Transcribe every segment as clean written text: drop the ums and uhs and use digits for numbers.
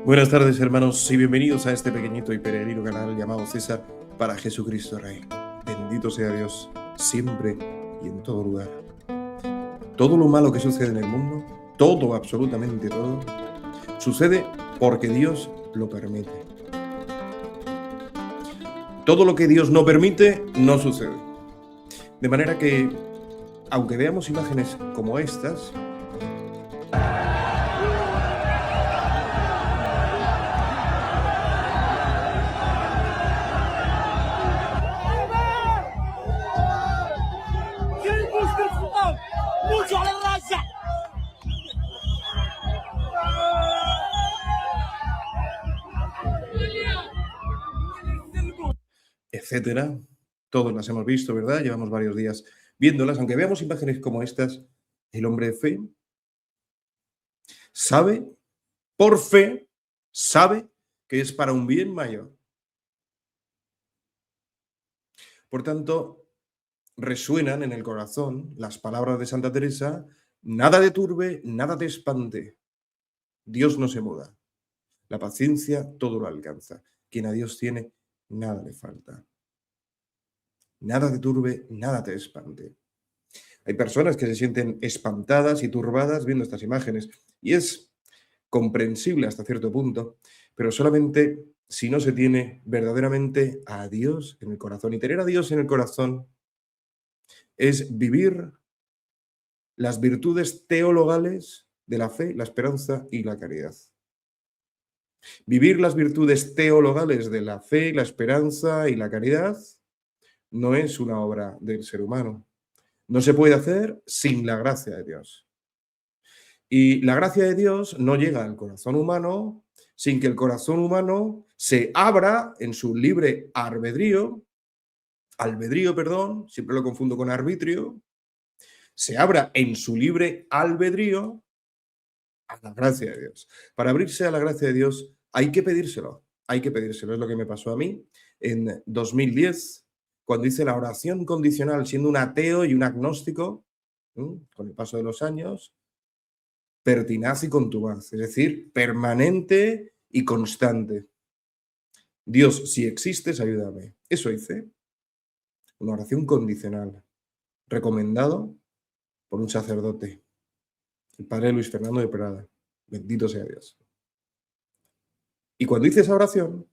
Buenas tardes, hermanos, y bienvenidos a este pequeñito y peregrino canal llamado César para Jesucristo Rey. Bendito sea Dios, siempre y en todo lugar. Todo lo malo que sucede en el mundo, todo, absolutamente todo, sucede porque Dios lo permite. Todo lo que Dios no permite, no sucede. De manera que, aunque veamos imágenes como estas, etcétera, todos las hemos visto, ¿verdad? Llevamos varios días viéndolas. Aunque veamos imágenes como estas, el hombre de fe sabe, por fe, sabe que es para un bien mayor. Por tanto, resuenan en el corazón las palabras de Santa Teresa: nada te turbe, nada te espante. Dios no se muda. La paciencia todo lo alcanza. Quien a Dios tiene, nada le falta. Nada te turbe, nada te espante. Hay personas que se sienten espantadas y turbadas viendo estas imágenes, y es comprensible hasta cierto punto, pero solamente si no se tiene verdaderamente a Dios en el corazón. Y tener a Dios en el corazón es vivir las virtudes teologales de la fe, la esperanza y la caridad. Vivir las virtudes teologales de la fe, la esperanza y la caridad no es una obra del ser humano. No se puede hacer sin la gracia de Dios. Y la gracia de Dios no llega al corazón humano sin que el corazón humano se abra en su libre albedrío, siempre lo confundo con arbitrio, se abra en su libre albedrío a la gracia de Dios. Para abrirse a la gracia de Dios hay que pedírselo, es lo que me pasó a mí en 2010, cuando hice la oración condicional, siendo un ateo y un agnóstico, con el paso de los años, pertinaz y contumaz, es decir, permanente y constante. Dios, si existes, ayúdame. Eso hice, una oración condicional, recomendado por un sacerdote, el padre Luis Fernando de Prada. Bendito sea Dios. Y cuando hice esa oración,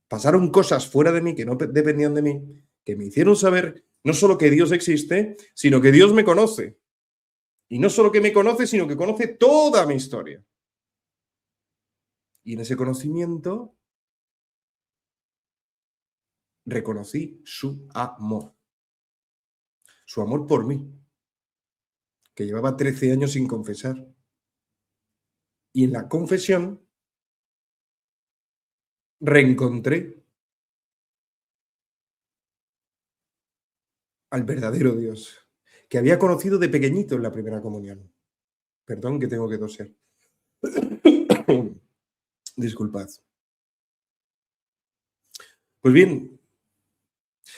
pasaron cosas fuera de mí que no dependían de mí, que me hicieron saber no solo que Dios existe, sino que Dios me conoce. Y no solo que me conoce, sino que conoce toda mi historia. Y en ese conocimiento reconocí su amor por mí, que llevaba 13 años sin confesar. Y en la confesión reencontré al verdadero Dios, que había conocido de pequeñito en la primera comunión. Perdón que tengo que toser. Disculpad. Pues bien,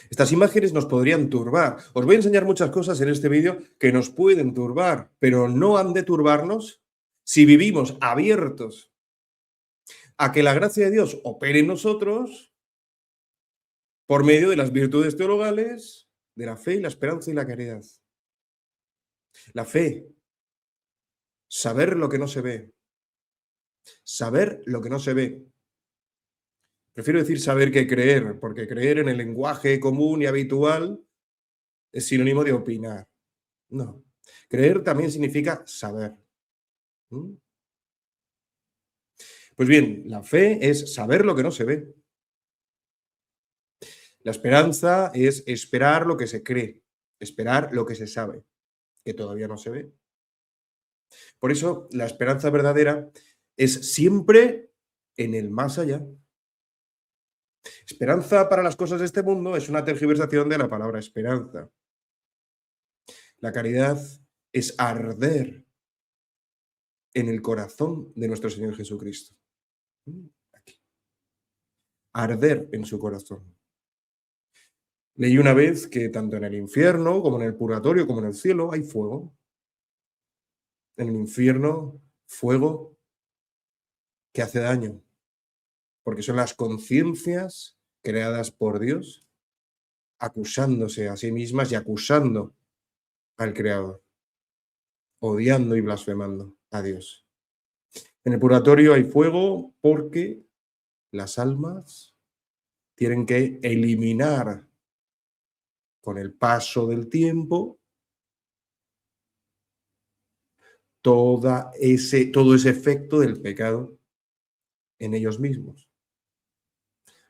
estas imágenes nos podrían turbar. Os voy a enseñar muchas cosas en este vídeo que nos pueden turbar, pero no han de turbarnos si vivimos abiertos a que la gracia de Dios opere en nosotros por medio de las virtudes teologales, de la fe, la esperanza y la caridad. La fe, saber lo que no se ve. Saber lo que no se ve. Prefiero decir saber que creer, porque creer en el lenguaje común y habitual es sinónimo de opinar. No. Creer también significa saber. Pues bien, la fe es saber lo que no se ve. La esperanza es esperar lo que se cree, esperar lo que se sabe, que todavía no se ve. Por eso, la esperanza verdadera es siempre en el más allá. Esperanza para las cosas de este mundo es una tergiversación de la palabra esperanza. La caridad es arder en el corazón de nuestro Señor Jesucristo. Aquí. Arder en su corazón. Leí una vez que tanto en el infierno como en el purgatorio como en el cielo hay fuego. En el infierno, fuego que hace daño, porque son las conciencias creadas por Dios acusándose a sí mismas y acusando al Creador, odiando y blasfemando a Dios. En el purgatorio hay fuego porque las almas tienen que eliminar con el paso del tiempo todo ese efecto del pecado en ellos mismos,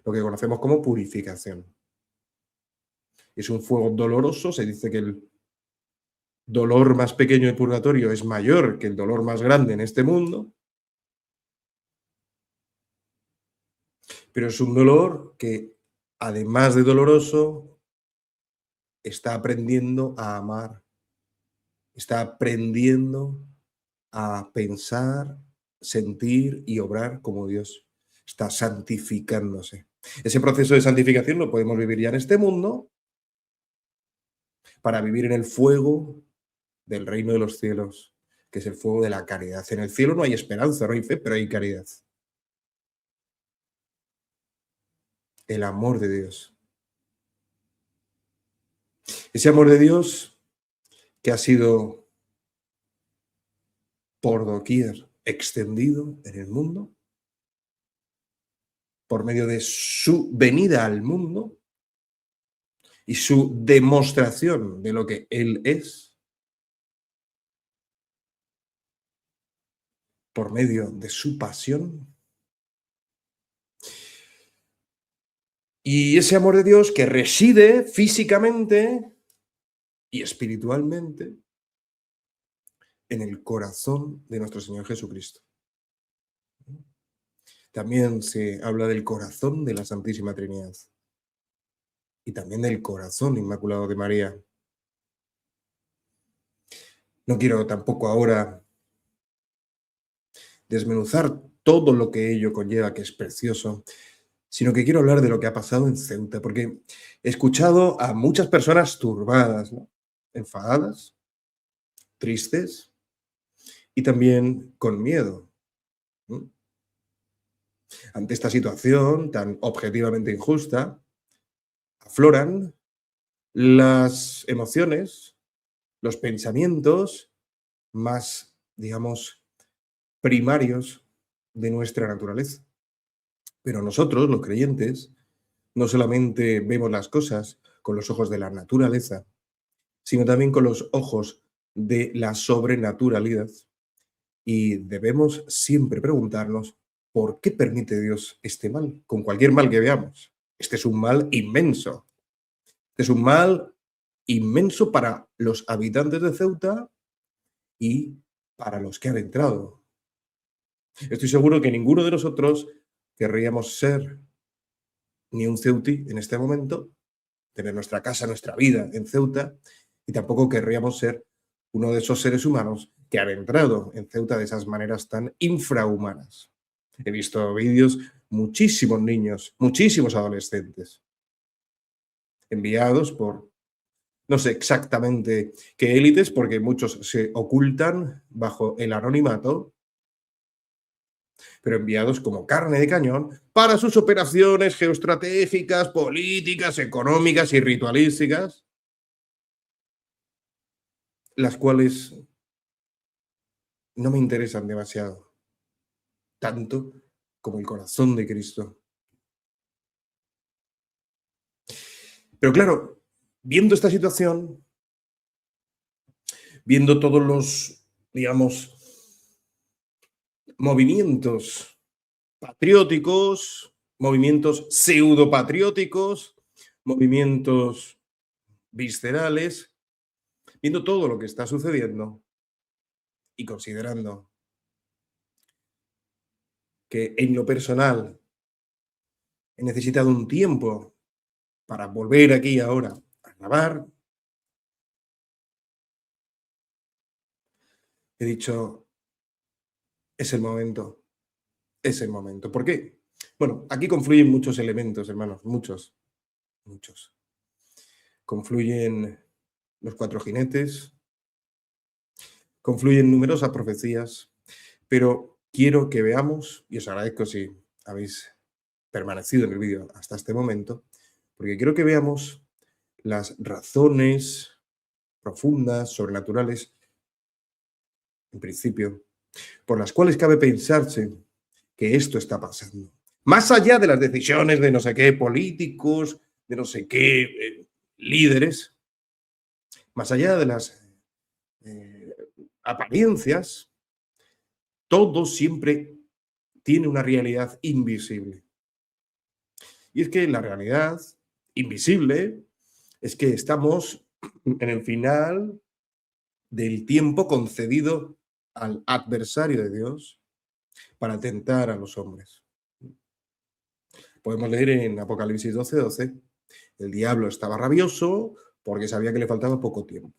lo que conocemos como purificación. Es un fuego doloroso, se dice que el dolor más pequeño del purgatorio es mayor que el dolor más grande en este mundo, pero es un dolor que, además de doloroso, está aprendiendo a amar, está aprendiendo a pensar, sentir y obrar como Dios. Está santificándose. Ese proceso de santificación lo podemos vivir ya en este mundo para vivir en el fuego del reino de los cielos, que es el fuego de la caridad. En el cielo no hay esperanza, no hay fe, pero hay caridad. El amor de Dios. Ese amor de Dios que ha sido por doquier extendido en el mundo, por medio de su venida al mundo y su demostración de lo que Él es, por medio de su pasión. Y ese amor de Dios que reside físicamente y espiritualmente en el corazón de nuestro Señor Jesucristo. También se habla del corazón de la Santísima Trinidad y también del corazón inmaculado de María. No quiero tampoco ahora desmenuzar todo lo que ello conlleva, que es precioso, sino que quiero hablar de lo que ha pasado en Ceuta, porque he escuchado a muchas personas turbadas, ¿no? Enfadadas, tristes y también con miedo, ¿no? Ante esta situación tan objetivamente injusta, afloran las emociones, los pensamientos más, digamos, primarios de nuestra naturaleza. Pero nosotros, los creyentes, no solamente vemos las cosas con los ojos de la naturaleza, sino también con los ojos de la sobrenaturalidad. Y debemos siempre preguntarnos por qué permite Dios este mal, con cualquier mal que veamos. Este es un mal inmenso. Este es un mal inmenso para los habitantes de Ceuta y para los que han entrado. Estoy seguro que ninguno de nosotros querríamos ser ni un ceutí en este momento, tener nuestra casa, nuestra vida en Ceuta, y tampoco querríamos ser uno de esos seres humanos que han entrado en Ceuta de esas maneras tan infrahumanas. He visto vídeos, muchísimos niños, muchísimos adolescentes, enviados por no sé exactamente qué élites, porque muchos se ocultan bajo el anonimato, pero enviados como carne de cañón para sus operaciones geoestratégicas, políticas, económicas y ritualísticas, las cuales no me interesan demasiado, tanto como el corazón de Cristo. Pero claro, viendo esta situación, viendo todos los, digamos, movimientos patrióticos, movimientos pseudopatrióticos, movimientos viscerales, viendo todo lo que está sucediendo y considerando que en lo personal he necesitado un tiempo para volver aquí ahora a grabar, he dicho, es el momento, es el momento. ¿Por qué? Bueno, aquí confluyen muchos elementos, hermanos, muchos, muchos. Confluyen los cuatro jinetes, confluyen numerosas profecías, pero quiero que veamos, y os agradezco si habéis permanecido en el vídeo hasta este momento, porque quiero que veamos las razones profundas, sobrenaturales, en principio, por las cuales cabe pensarse que esto está pasando. Más allá de las decisiones de no sé qué políticos, de no sé qué líderes, más allá de las apariencias, todo siempre tiene una realidad invisible. Y es que la realidad invisible es que estamos en el final del tiempo concedido al adversario de Dios para tentar a los hombres. Podemos leer en Apocalipsis 12:12, el diablo estaba rabioso porque sabía que le faltaba poco tiempo.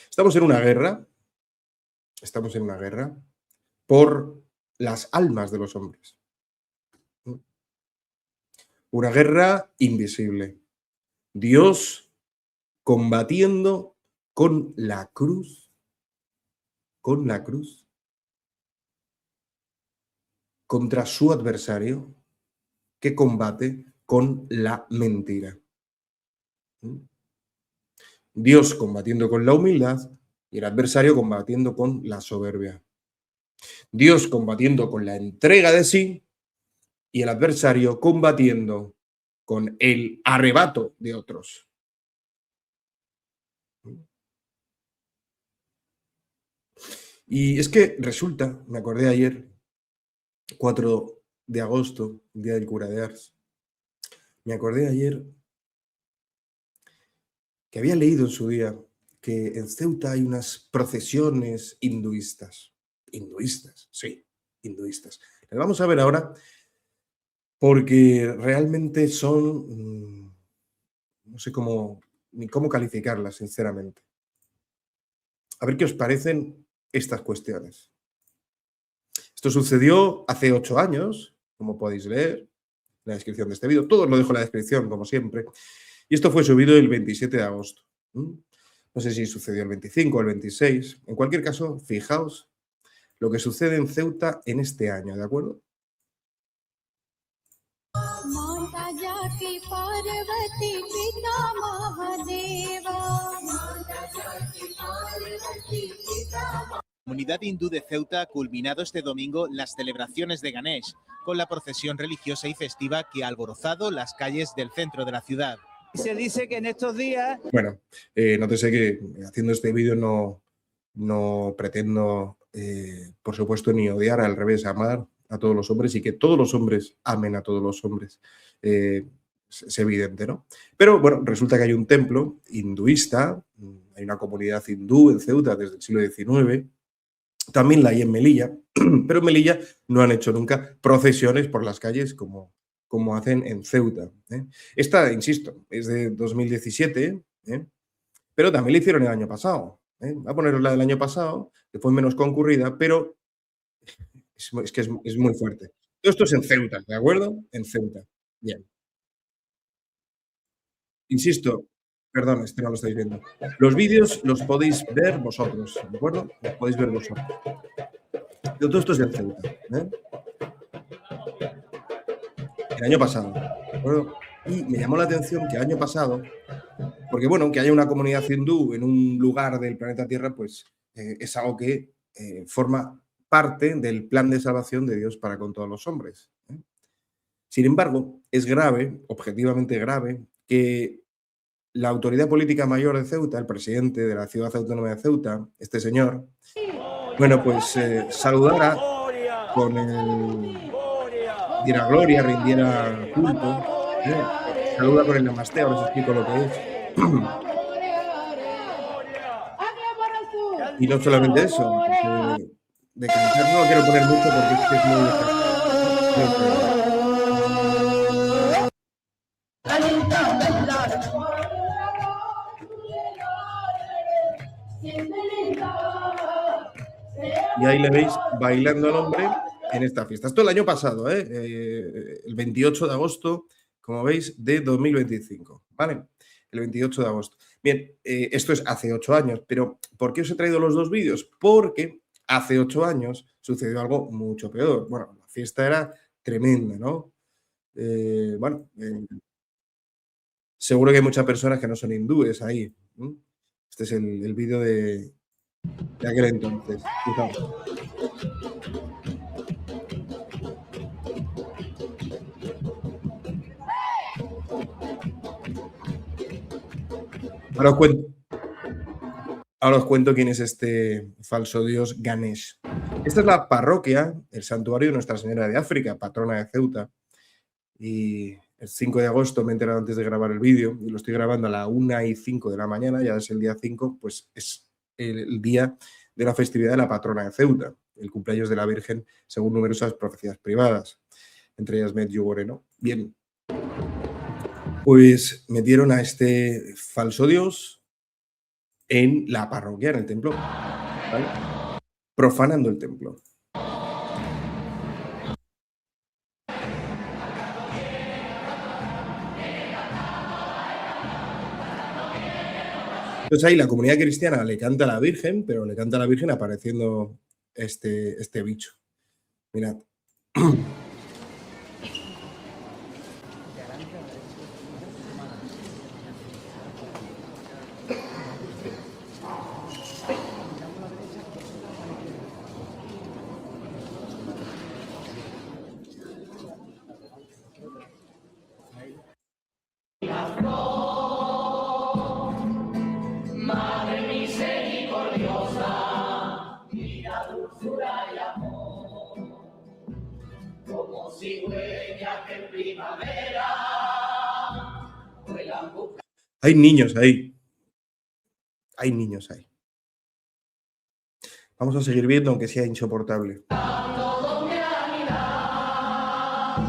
Estamos en una guerra por las almas de los hombres. Una guerra invisible. Dios combatiendo con la cruz, contra su adversario que combate con la mentira. Dios combatiendo con la humildad y el adversario combatiendo con la soberbia. Dios combatiendo con la entrega de sí y el adversario combatiendo con el arrebato de otros. Y es que resulta, me acordé ayer, 4 de agosto, el día del cura de Ars, me acordé ayer que había leído en su día que en Ceuta hay unas procesiones hinduistas. Hinduistas, sí, hinduistas. Las vamos a ver ahora porque realmente son, no sé ni cómo calificarlas, sinceramente. A ver qué os parecen estas cuestiones. Esto sucedió hace 8 años, como podéis leer en la descripción de este vídeo. Todo lo dejo en la descripción, como siempre. Y esto fue subido el 27 de agosto. No sé si sucedió el 25 o el 26. En cualquier caso, fijaos lo que sucede en Ceuta en este año, ¿de acuerdo? Comunidad hindú de Ceuta ha culminado este domingo las celebraciones de Ganesh, con la procesión religiosa y festiva que ha alborozado las calles del centro de la ciudad. Se dice que en estos días... Bueno, nótese que haciendo este vídeo no pretendo, por supuesto, ni odiar, al revés, amar a todos los hombres y que todos los hombres amen a todos los hombres. Es evidente, ¿no? Pero bueno, resulta que hay un templo hinduista, hay una comunidad hindú en Ceuta desde el siglo XIX, también la hay en Melilla, pero en Melilla no han hecho nunca procesiones por las calles como hacen en Ceuta. Esta, insisto, es de 2017, pero también la hicieron el año pasado. Voy a poneros la del año pasado, que fue menos concurrida, pero es muy fuerte. Todo esto es en Ceuta, ¿de acuerdo? En Ceuta. Bien. Insisto, perdón, este no lo estáis viendo. Los vídeos los podéis ver vosotros, ¿de acuerdo? Los podéis ver vosotros. Pero todo esto es en Ceuta. El año pasado, ¿de acuerdo? Y me llamó la atención que el año pasado, porque bueno, aunque haya una comunidad hindú en un lugar del planeta Tierra, pues es algo que forma parte del plan de salvación de Dios para con todos los hombres. Sin embargo, es grave, objetivamente grave, que la autoridad política mayor de Ceuta, el presidente de la ciudad autónoma de Ceuta, este señor, bueno, pues saludara con el... diera gloria, rindiera culto, saluda con el namaste, ahora os explico lo que es. Y no solamente eso, de cantar no lo quiero poner mucho porque es que es muy y ahí le veis bailando al hombre en esta fiesta. Esto el año pasado, el 28 de agosto, como veis, de 2025, ¿vale? El 28 de agosto. Bien, esto es hace 8 años, pero ¿por qué os he traído los dos vídeos? Porque hace 8 años sucedió algo mucho peor. Bueno, la fiesta era tremenda, ¿no? Bueno, seguro que hay muchas personas que no son hindúes ahí. Este es el vídeo de aquel entonces. Fijaos. Ahora os cuento. Ahora os cuento quién es este falso dios Ganesh. Esta es la parroquia, el santuario de Nuestra Señora de África, patrona de Ceuta. Y el 5 de agosto me he enterado antes de grabar el vídeo y lo estoy grabando a la 1:05 de la mañana, ya es el día 5, pues es el día de la festividad de la patrona de Ceuta, el cumpleaños de la Virgen según numerosas profecías privadas, entre ellas Medjugorje, ¿no? Bien, pues metieron a este falso dios en la parroquia, en el templo, ¿vale? Profanando el templo. Entonces ahí la comunidad cristiana le canta a la Virgen, pero le canta a la Virgen apareciendo este bicho. Mirad. Madre misericordiosa, mira dulzura y amor, como cigüeñas que en primavera vuelan buscando. Hay niños ahí. Hay niños ahí. Vamos a seguir viendo, aunque sea insoportable. Donde anidar,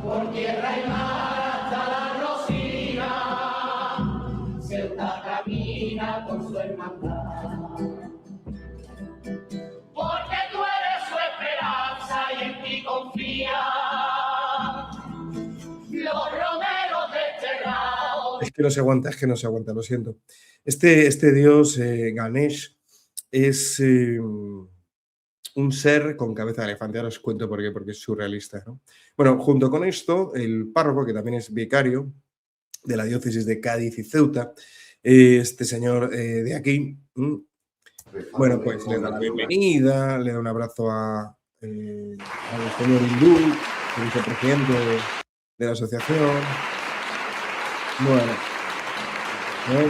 por tierra y mar hasta la Rosina, Ceuta camina con su hermandad. Porque tú eres su esperanza y en ti confía. Los romeros desterrados. Es que no se aguanta, lo siento. Este dios Ganesh es un ser con cabeza de elefante. Ahora os cuento por qué, porque es surrealista, ¿no? Bueno, junto con esto, el párroco, que también es vicario de la diócesis de Cádiz y Ceuta, este señor de aquí, bueno, pues le da la bienvenida, le da un abrazo al señor hindú, el vicepresidente de la asociación. Bueno, ¿no?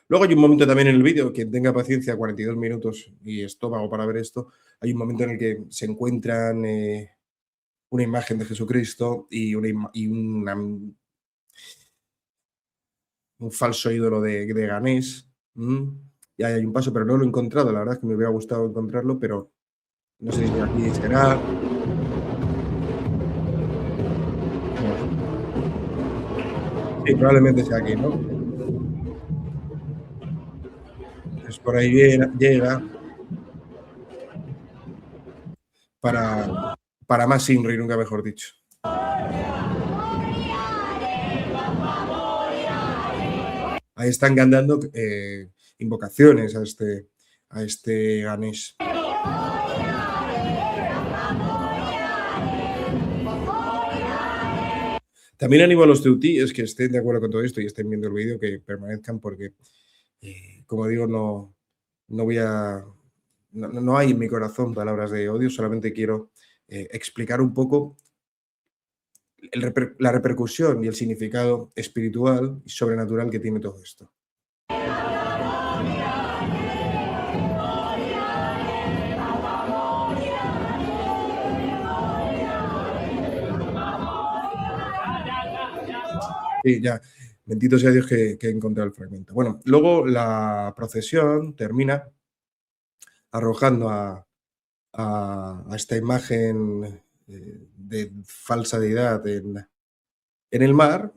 Luego hay un momento también en el vídeo, quien tenga paciencia, 42 minutos y estómago para ver esto, hay un momento en el que se encuentran una imagen de Jesucristo y un falso ídolo de Ganesh. Y ahí hay un paso, pero no lo he encontrado. La verdad es que me hubiera gustado encontrarlo, pero no sé si aquí será. Sí, probablemente sea aquí, ¿no? Pues por ahí llega para más Inri, nunca mejor dicho. Ahí están cantando invocaciones a este Ganesh. También animo a los teutíes que estén de acuerdo con todo esto y estén viendo el vídeo, que permanezcan porque, como digo, no hay en mi corazón palabras de odio, solamente quiero explicar un poco la repercusión y el significado espiritual y sobrenatural que tiene todo esto. Sí, ya. Bendito sea Dios que he encontrado el fragmento. Bueno, luego la procesión termina arrojando a esta imagen de falsa deidad en el mar.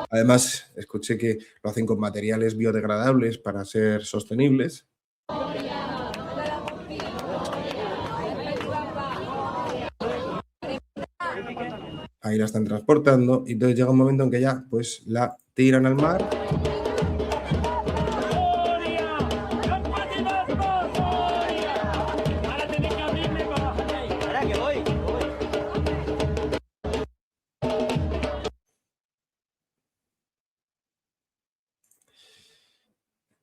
Además, escuché que lo hacen con materiales biodegradables para ser sostenibles. ahí la están transportando, y entonces llega un momento en que ya pues la tiran al mar. Ahora que voy.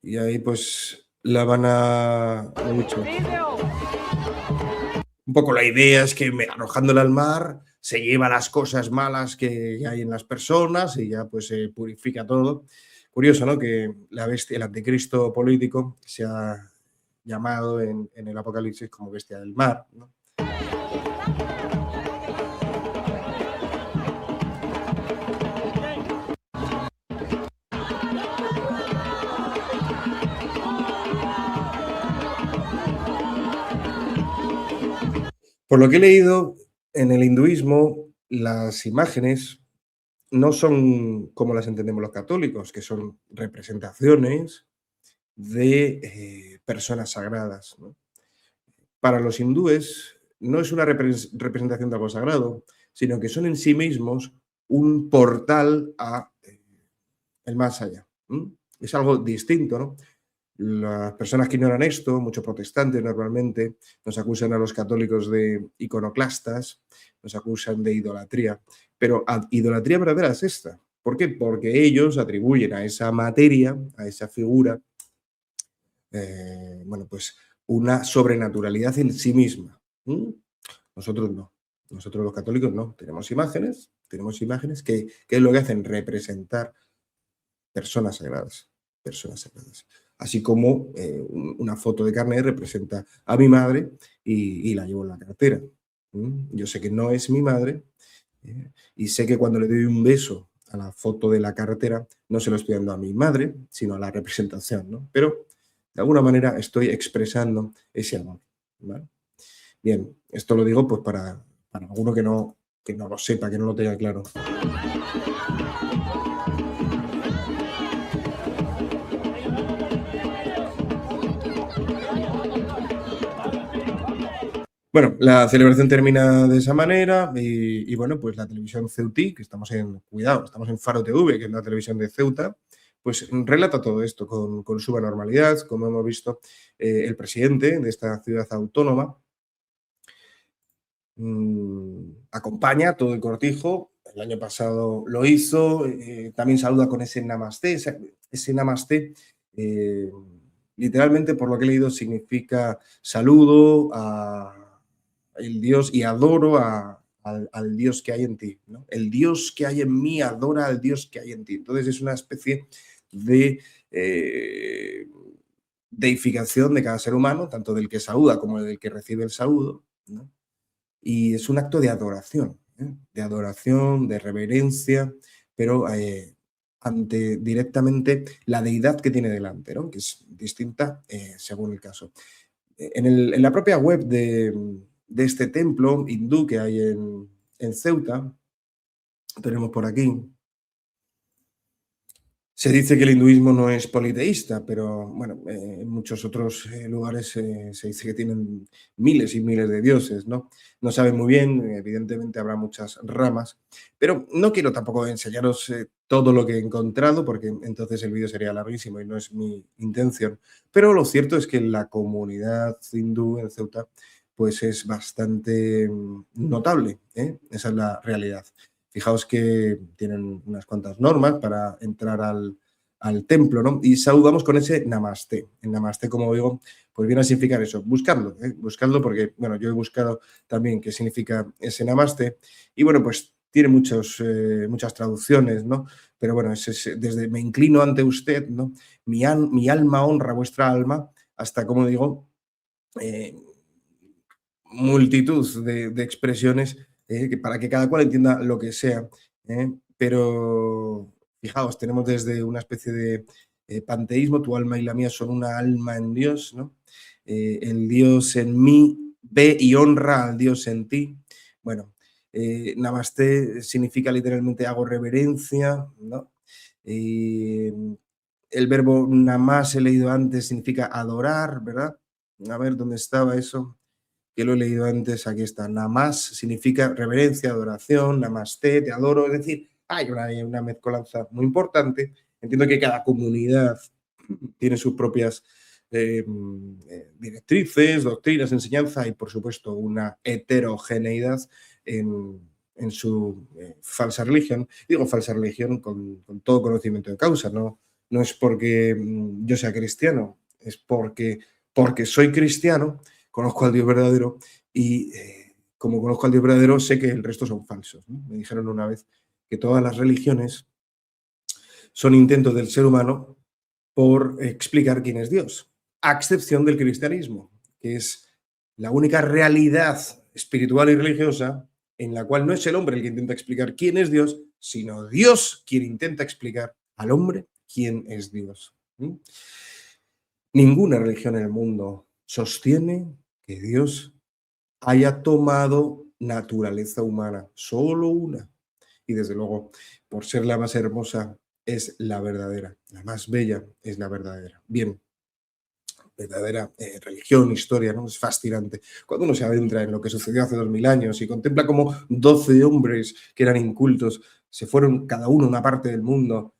Y ahí pues la van a... lo dicho. Un poco la idea es que arrojándola al mar se lleva las cosas malas que hay en las personas y ya pues se purifica todo. Curioso, ¿no? Que la bestia, el anticristo político, se ha llamado en el Apocalipsis como bestia del mar, ¿no? Por lo que he leído, en el hinduismo las imágenes no son como las entendemos los católicos, que son representaciones de personas sagradas, ¿no? Para los hindúes no es una representación de algo sagrado, sino que son en sí mismos un portal a el más allá. Es algo distinto, ¿no? Las personas que ignoran esto, muchos protestantes normalmente, nos acusan a los católicos de iconoclastas, nos acusan de idolatría, pero idolatría verdadera es esta. ¿Por qué? Porque ellos atribuyen a esa materia, a esa figura, bueno, pues una sobrenaturalidad en sí misma. Nosotros no. Nosotros los católicos no. Tenemos imágenes que es lo que hacen representar personas sagradas, personas sagradas. Así como una foto de carnet representa a mi madre y la llevo en la cartera. Yo sé que no es mi madre y sé que cuando le doy un beso a la foto de la carretera no se lo estoy dando a mi madre, sino a la representación, ¿no? Pero de alguna manera estoy expresando ese amor, ¿vale? Bien, esto lo digo pues para alguno que no lo sepa, que no lo tenga claro. Bueno, la celebración termina de esa manera y bueno, pues la televisión ceutí, que estamos en Faro TV, que es la televisión de Ceuta, pues relata todo esto con suma normalidad, como hemos visto, el presidente de esta ciudad autónoma acompaña todo el cortijo. El año pasado lo hizo, también saluda con ese namasté. Ese namasté, literalmente, por lo que he leído, significa saludo a el Dios y adoro al Dios que hay en ti, ¿no? El Dios que hay en mí adora al Dios que hay en ti. Entonces es una especie de deificación de cada ser humano, tanto del que saluda como del que recibe el saludo, ¿no? Y es un acto de adoración, de reverencia, pero ante directamente la deidad que tiene delante, ¿no? Que es distinta según el caso. En la propia web de este templo hindú que hay en Ceuta, tenemos por aquí, se dice que el hinduismo no es politeísta, pero bueno, en muchos otros lugares se dice que tienen miles y miles de dioses, ¿no? No saben muy bien, evidentemente habrá muchas ramas, pero no quiero tampoco enseñaros todo lo que he encontrado, porque entonces el vídeo sería larguísimo y no es mi intención. Pero lo cierto es que la comunidad hindú en Ceuta pues es bastante notable, ¿eh? Esa es la realidad. Fijaos que tienen unas cuantas normas para entrar al templo, ¿no? Y saludamos con ese namasté. El namasté, como digo, pues viene a significar eso, buscadlo, buscadlo porque, bueno, yo he buscado también qué significa ese namasté y, bueno, pues tiene muchas traducciones, ¿no? Pero, bueno, desde me inclino ante usted, ¿no? Mi alma honra vuestra alma, hasta, como digo, eh, multitud de expresiones para que cada cual entienda lo que sea. Pero fijaos, tenemos desde una especie de panteísmo, tu alma y la mía son una alma en Dios, ¿no? El Dios en mí ve y honra al Dios en ti. Bueno, Namaste significa literalmente hago reverencia, ¿no? El verbo namás he leído antes significa adorar, ¿verdad? A ver, ¿dónde estaba eso? que lo he leído antes, aquí está. Namás significa reverencia, adoración, namasté, te adoro. Es decir, hay una mezcolanza muy importante. Entiendo que cada comunidad tiene sus propias directrices, doctrinas, enseñanza y, por supuesto, una heterogeneidad en su falsa religión. Digo falsa religión con todo conocimiento de causa, no es porque yo sea cristiano, es porque soy cristiano, conozco al Dios verdadero y como conozco al Dios verdadero sé que el resto son falsos, ¿no? Me dijeron una vez que todas las religiones son intentos del ser humano por explicar quién es Dios, a excepción del cristianismo, que es la única realidad espiritual y religiosa en la cual no es el hombre el que intenta explicar quién es Dios, sino Dios quien intenta explicar al hombre quién es Dios. Ninguna religión en el mundo sostiene que Dios haya tomado naturaleza humana, solo una. Y desde luego, por ser la más hermosa, es la verdadera, la más bella es la verdadera. Bien, verdadera religión, historia, ¿no? Es fascinante. Cuando uno se adentra en lo que sucedió hace 2000 años y contempla cómo 12 hombres que eran incultos se fueron cada uno a una parte del mundo,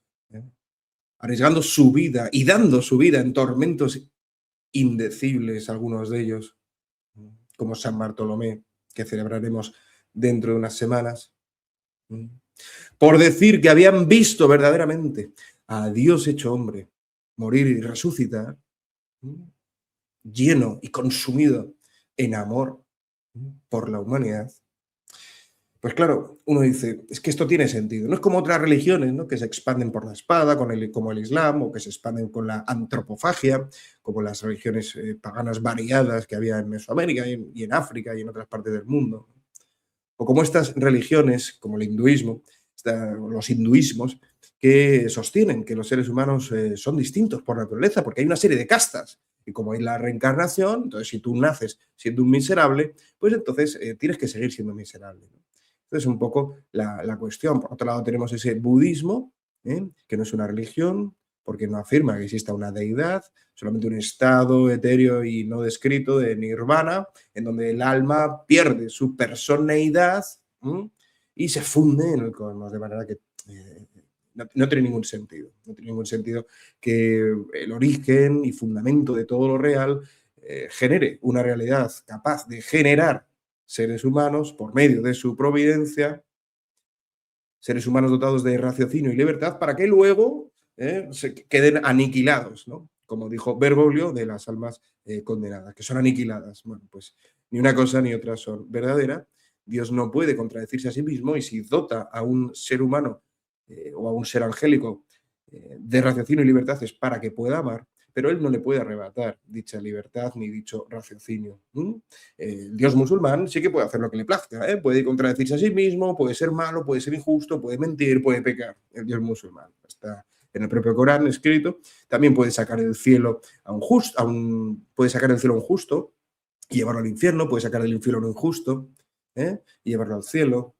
arriesgando su vida y dando su vida en tormentos indecibles, algunos de ellos, como San Bartolomé, que celebraremos dentro de unas semanas, por decir que habían visto verdaderamente a Dios hecho hombre, morir y resucitar, lleno y consumido en amor por la humanidad. Pues claro, uno dice, es que esto tiene sentido. No es como otras religiones, ¿no?, que se expanden por la espada, como el Islam, o que se expanden con la antropofagia, como las religiones paganas variadas que había en Mesoamérica y en África y en otras partes del mundo. O como estas religiones, como el hinduismo, los hinduismos, que sostienen que los seres humanos son distintos por naturaleza, porque hay una serie de castas. Y como hay la reencarnación, entonces si tú naces siendo un miserable, pues entonces tienes que seguir siendo miserable, ¿no? Entonces, un poco la cuestión. Por otro lado, tenemos ese budismo, que no es una religión, porque no afirma que exista una deidad, solamente un estado etéreo y no descrito de nirvana, en donde el alma pierde su personeidad y se funde en el cosmos, de manera que no tiene ningún sentido. No tiene ningún sentido que el origen y fundamento de todo lo real genere una realidad capaz de generar seres humanos por medio de su providencia, seres humanos dotados de raciocinio y libertad, para que luego se queden aniquilados, ¿no? Como dijo Bergoglio de las almas condenadas, que son aniquiladas. Bueno, pues ni una cosa ni otra son verdaderas. Dios no puede contradecirse a sí mismo y si dota a un ser humano o a un ser angélico de raciocinio y libertad es para que pueda amar, pero él no le puede arrebatar dicha libertad ni dicho raciocinio. El Dios musulmán sí que puede hacer lo que le plazca, puede contradecirse a sí mismo, puede ser malo, puede ser injusto, puede mentir, puede pecar. El Dios musulmán está en el propio Corán escrito. También puede sacar del cielo a un justo, puede sacar del cielo a un justo y llevarlo al infierno, puede sacar del infierno a un injusto y llevarlo al cielo.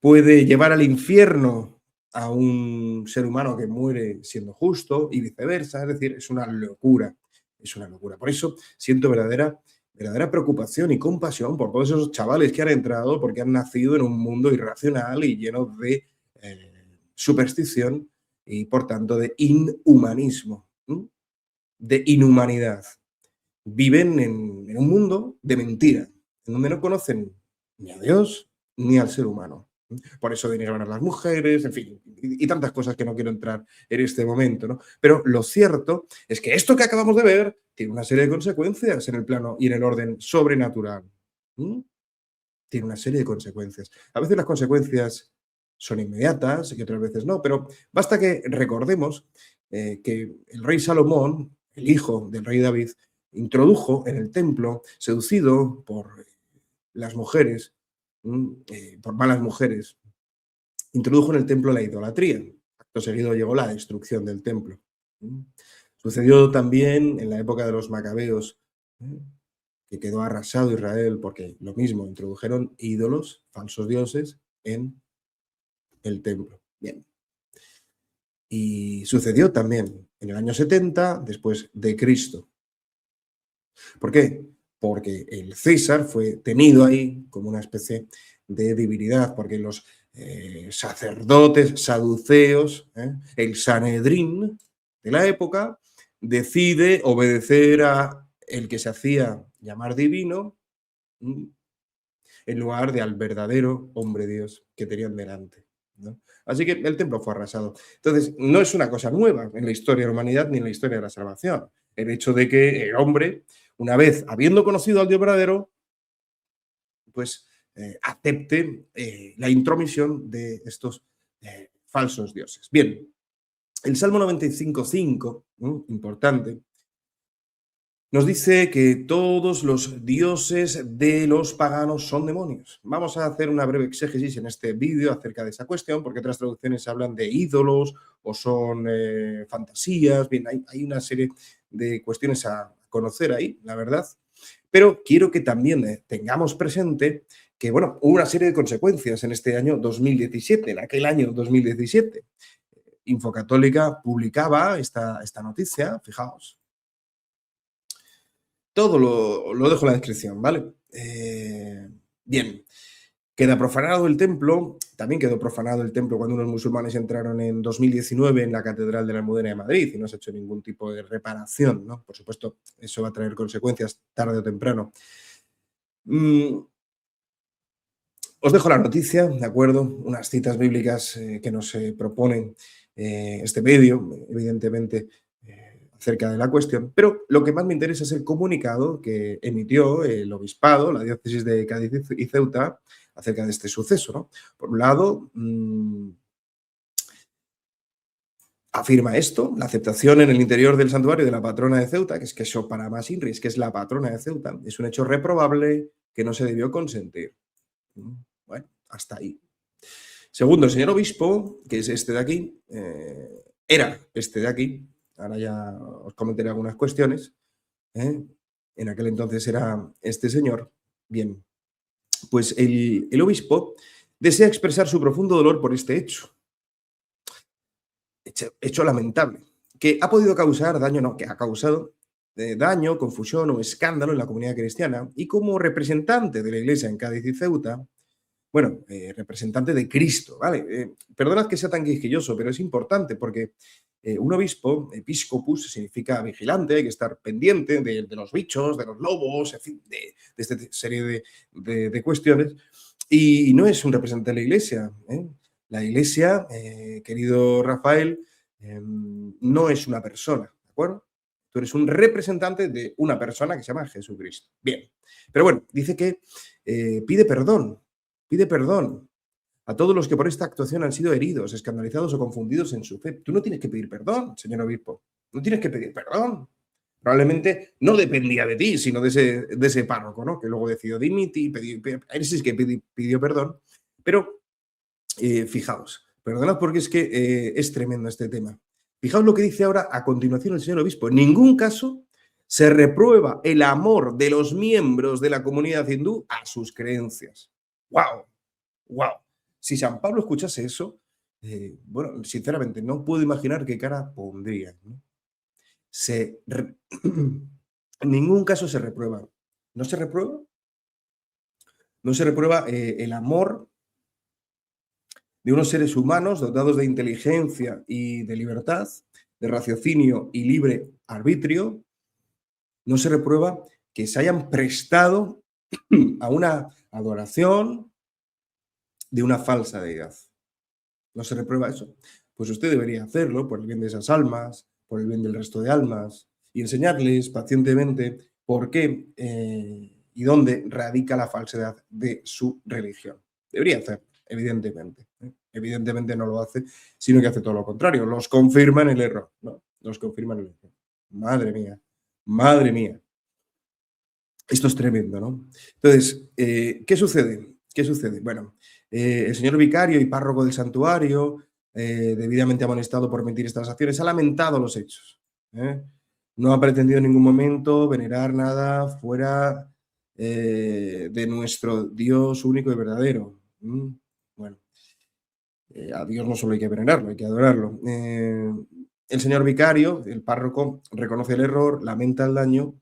Puede llevar al infierno a un ser humano que muere siendo justo y viceversa. Es decir, es una locura, es una locura. Por eso siento verdadera preocupación y compasión por todos esos chavales que han entrado porque han nacido en un mundo irracional y lleno de superstición y, por tanto, de inhumanismo, de inhumanidad. Viven en un mundo de mentira, en donde no conocen ni a Dios ni al ser humano. Por eso denigran a las mujeres, en fin, y tantas cosas que no quiero entrar en este momento, ¿no? Pero lo cierto es que esto que acabamos de ver tiene una serie de consecuencias en el plano y en el orden sobrenatural. Tiene una serie de consecuencias. A veces las consecuencias son inmediatas y otras veces no, pero basta que recordemos que el rey Salomón, el hijo del rey David, introdujo en el templo, seducido por las mujeres, por malas mujeres, introdujo en el templo la idolatría. Acto seguido llegó la destrucción del templo. Sucedió también en la época de los macabeos, que quedó arrasado Israel porque lo mismo, introdujeron ídolos, falsos dioses, en el templo. Bien. Y sucedió también en el año 70 después de Cristo. ¿Por qué? porque el César fue tenido ahí como una especie de divinidad, porque los sacerdotes saduceos, el Sanedrín de la época, decide obedecer a el que se hacía llamar divino en lugar de al verdadero hombre Dios que tenían delante, ¿no? Así que el templo fue arrasado. Entonces, no es una cosa nueva en la historia de la humanidad ni en la historia de la salvación. El hecho de que el hombre, una vez habiendo conocido al Dios verdadero, pues acepte la intromisión de estos falsos dioses. Bien, el Salmo 95.5, importante, nos dice que todos los dioses de los paganos son demonios. Vamos a hacer una breve exégesis en este vídeo acerca de esa cuestión, porque otras traducciones hablan de ídolos o son fantasías. Bien, hay una serie de cuestiones a conocer ahí, la verdad. Pero quiero que también tengamos presente que, bueno, hubo una serie de consecuencias en este año 2017, en aquel año 2017. Infocatólica publicaba esta noticia, fijaos. Todo lo dejo en la descripción, ¿vale? Bien, queda profanado el templo, también quedó profanado el templo cuando unos musulmanes entraron en 2019 en la Catedral de la Almudena de Madrid y no se ha hecho ningún tipo de reparación, ¿no? Por supuesto, eso va a traer consecuencias tarde o temprano. Os dejo la noticia, ¿de acuerdo? Unas citas bíblicas que nos proponen este vídeo, evidentemente, acerca de la cuestión, pero lo que más me interesa es el comunicado que emitió el obispado, la diócesis de Cádiz y Ceuta, acerca de este suceso, ¿no? Por un lado, afirma esto, la aceptación en el interior del santuario de la patrona de Ceuta, que es que Soparama Inris, que es la patrona de Ceuta, es un hecho reprobable que no se debió consentir. Bueno, hasta ahí. Segundo, el señor obispo, que es este de aquí, era este de aquí, ahora ya os comentaré algunas cuestiones, en aquel entonces era este señor. Bien, pues el obispo desea expresar su profundo dolor por este hecho lamentable, que ha podido causar daño, no, que ha causado daño, confusión o escándalo en la comunidad cristiana, y como representante de la Iglesia en Cádiz y Ceuta, bueno, representante de Cristo, ¿vale? Perdonad que sea tan quisquilloso, pero es importante porque un obispo, episcopus, significa vigilante, hay que estar pendiente de los bichos, de los lobos, en fin, de esta serie de cuestiones, y no es un representante de la Iglesia, ¿eh? La Iglesia, querido Rafael, no es una persona, ¿de acuerdo? Tú eres un representante de una persona que se llama Jesucristo. Bien, pero bueno, dice que pide perdón a todos los que por esta actuación han sido heridos, escandalizados o confundidos en su fe. Tú no tienes que pedir perdón, señor obispo. No tienes que pedir perdón. Probablemente no dependía de ti, sino de ese párroco, ¿no? Que luego decidió dimitir, él sí es que pidió perdón. Pero fijaos, perdonad porque es que es tremendo este tema. Fijaos lo que dice ahora a continuación el señor obispo. En ningún caso se reprueba el amor de los miembros de la comunidad hindú a sus creencias. ¡Wow! ¡Wow! Si San Pablo escuchase eso, bueno, sinceramente, no puedo imaginar qué cara pondría, ¿no? En ningún caso se reprueba. ¿No se reprueba? No se reprueba el amor de unos seres humanos dotados de inteligencia y de libertad, de raciocinio y libre arbitrio. No se reprueba que se hayan prestado a una adoración de una falsa deidad. ¿No se reprueba eso? Pues usted debería hacerlo por el bien de esas almas, por el bien del resto de almas, y enseñarles pacientemente por qué y dónde radica la falsedad de su religión. Debería hacerlo, evidentemente. Evidentemente no lo hace, sino que hace todo lo contrario. Los confirma en el error. No, los confirma en el error. Madre mía, madre mía. Esto es tremendo, ¿no? Entonces, ¿qué sucede? ¿Qué sucede? Bueno, el señor vicario y párroco del santuario, debidamente amonestado por mentir estas acciones, ha lamentado los hechos. No ha pretendido en ningún momento venerar nada fuera de nuestro Dios único y verdadero. Bueno, a Dios no solo hay que venerarlo, hay que adorarlo. El señor vicario, el párroco, reconoce el error, lamenta el daño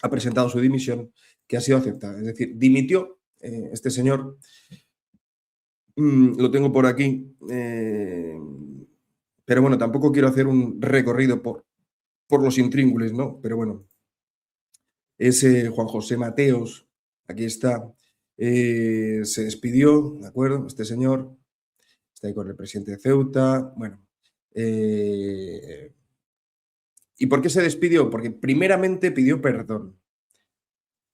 ha presentado su dimisión, que ha sido aceptada. Es decir, dimitió este señor, lo tengo por aquí, pero bueno, tampoco quiero hacer un recorrido por los intríngulis, ¿no? Pero bueno, ese Juan José Mateos, aquí está, se despidió, ¿de acuerdo? Este señor está ahí con el presidente de Ceuta, bueno. ¿Y por qué se despidió? Porque primeramente pidió perdón.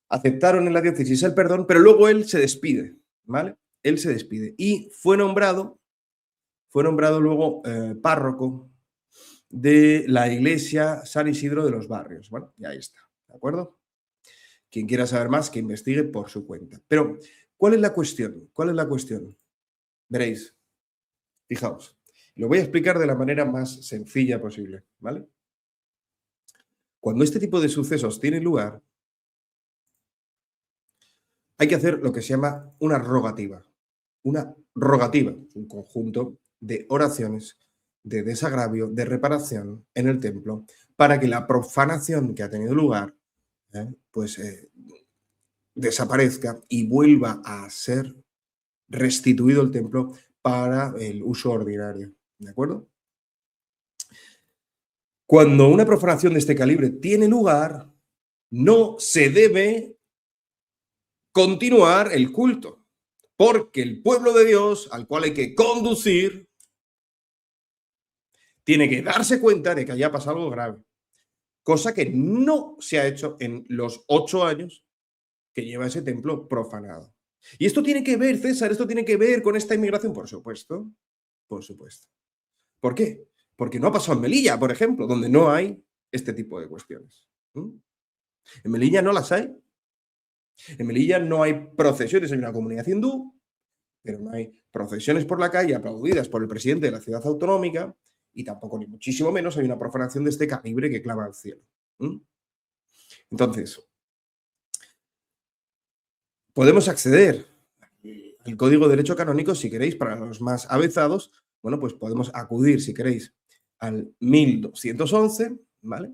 Aceptaron en la diócesis el perdón, pero luego él se despide, ¿vale? Él se despide y fue nombrado luego párroco de la iglesia San Isidro de los Barrios. Bueno, y ahí está, ¿de acuerdo? Quien quiera saber más, que investigue por su cuenta. Pero, ¿cuál es la cuestión? ¿Cuál es la cuestión? Veréis, fijaos, lo voy a explicar de la manera más sencilla posible, ¿vale? Cuando este tipo de sucesos tienen lugar, hay que hacer lo que se llama una rogativa. Una rogativa, un conjunto de oraciones de desagravio, de reparación en el templo, para que la profanación que ha tenido lugar desaparezca y vuelva a ser restituido el templo para el uso ordinario. ¿De acuerdo? Cuando una profanación de este calibre tiene lugar, no se debe continuar el culto, porque el pueblo de Dios, al cual hay que conducir, tiene que darse cuenta de que haya pasado algo grave, cosa que no se ha hecho en los 8 años que lleva ese templo profanado. Y esto tiene que ver, César, esto tiene que ver con esta inmigración, por supuesto, por supuesto. ¿Por qué? Porque no ha pasado en Melilla, por ejemplo, donde no hay este tipo de cuestiones. En Melilla no las hay. En Melilla no hay procesiones, hay una comunidad hindú, pero no hay procesiones por la calle aplaudidas por el presidente de la ciudad autonómica y tampoco, ni muchísimo menos, hay una profanación de este calibre que clama al cielo. Entonces, podemos acceder al Código de Derecho Canónico, si queréis, para los más avezados, bueno, pues podemos acudir, si queréis, al 1211, ¿vale?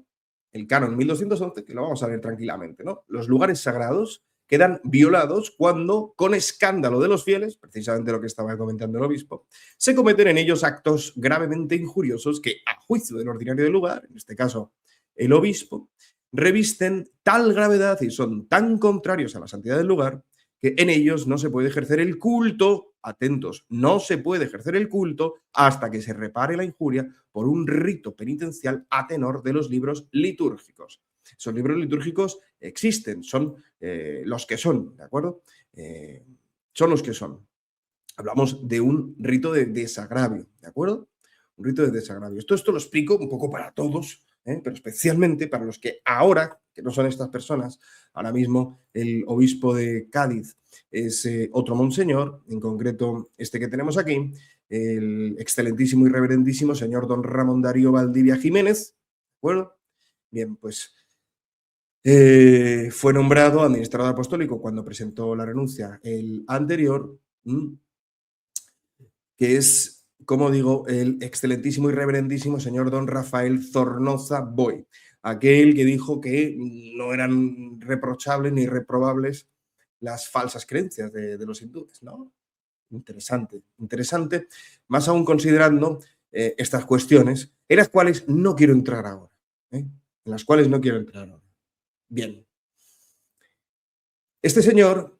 El canon 1211, que lo vamos a ver tranquilamente, ¿no? Los lugares sagrados quedan violados cuando, con escándalo de los fieles, precisamente lo que estaba comentando el obispo, se cometen en ellos actos gravemente injuriosos que, a juicio del ordinario del lugar, en este caso el obispo, revisten tal gravedad y son tan contrarios a la santidad del lugar que en ellos no se puede ejercer el culto, atentos, no se puede ejercer el culto hasta que se repare la injuria por un rito penitencial a tenor de los libros litúrgicos. Esos libros litúrgicos existen, son los que son, ¿de acuerdo? Son los que son. Hablamos de un rito de desagravio, ¿de acuerdo? Un rito de desagravio. Esto lo explico un poco para todos, pero especialmente para los que ahora, que no son estas personas, ahora mismo el obispo de Cádiz es otro monseñor, en concreto este que tenemos aquí, el excelentísimo y reverendísimo señor don Ramón Darío Valdivia Jiménez, ¿de acuerdo? Bien, pues fue nombrado administrador apostólico cuando presentó la renuncia el anterior, que es, como digo, el excelentísimo y reverendísimo señor don Rafael Zornoza Boy, aquel que dijo que no eran reprochables ni reprobables las falsas creencias de los hindúes, ¿no? Interesante, interesante, más aún considerando estas cuestiones, en las cuales no quiero entrar ahora, en las cuales no quiero entrar ahora. Bien. Este señor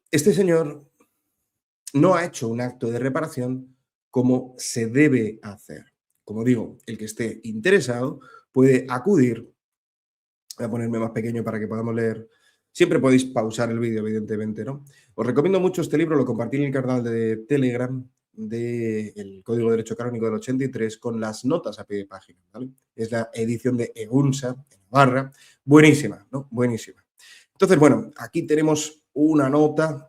no ha hecho un acto de reparación como se debe hacer. Como digo, el que esté interesado puede acudir. Voy a ponerme más pequeño para que podamos leer. Siempre podéis pausar el vídeo, evidentemente, ¿no? Os recomiendo mucho este libro, lo compartí en el canal de Telegram del Código de Derecho Canónico del 83 con las notas a pie de página, ¿vale? Es la edición de Egunsa, en Navarra. Buenísima, ¿no? Buenísima. Entonces, bueno, aquí tenemos una nota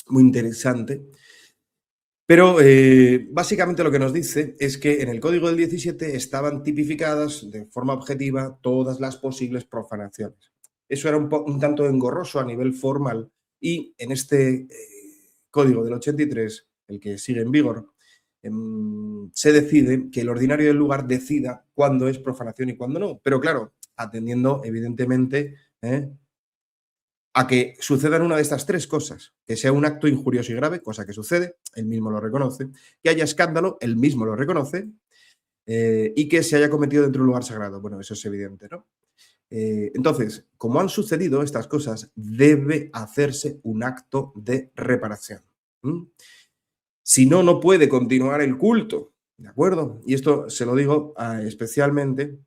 muy interesante, pero básicamente lo que nos dice es que en el Código del 17 estaban tipificadas de forma objetiva todas las posibles profanaciones. Eso era un tanto engorroso a nivel formal y en este Código del 83, el que sigue en vigor, se decide que el ordinario del lugar decida cuándo es profanación y cuándo no. Pero claro, atendiendo, evidentemente, a que sucedan una de estas tres cosas, que sea un acto injurioso y grave, cosa que sucede, él mismo lo reconoce, que haya escándalo, él mismo lo reconoce, y que se haya cometido dentro de un lugar sagrado. Bueno, eso es evidente, ¿no? Entonces, como han sucedido estas cosas, debe hacerse un acto de reparación. Si no, no puede continuar el culto, ¿de acuerdo? Y esto se lo digo especialmente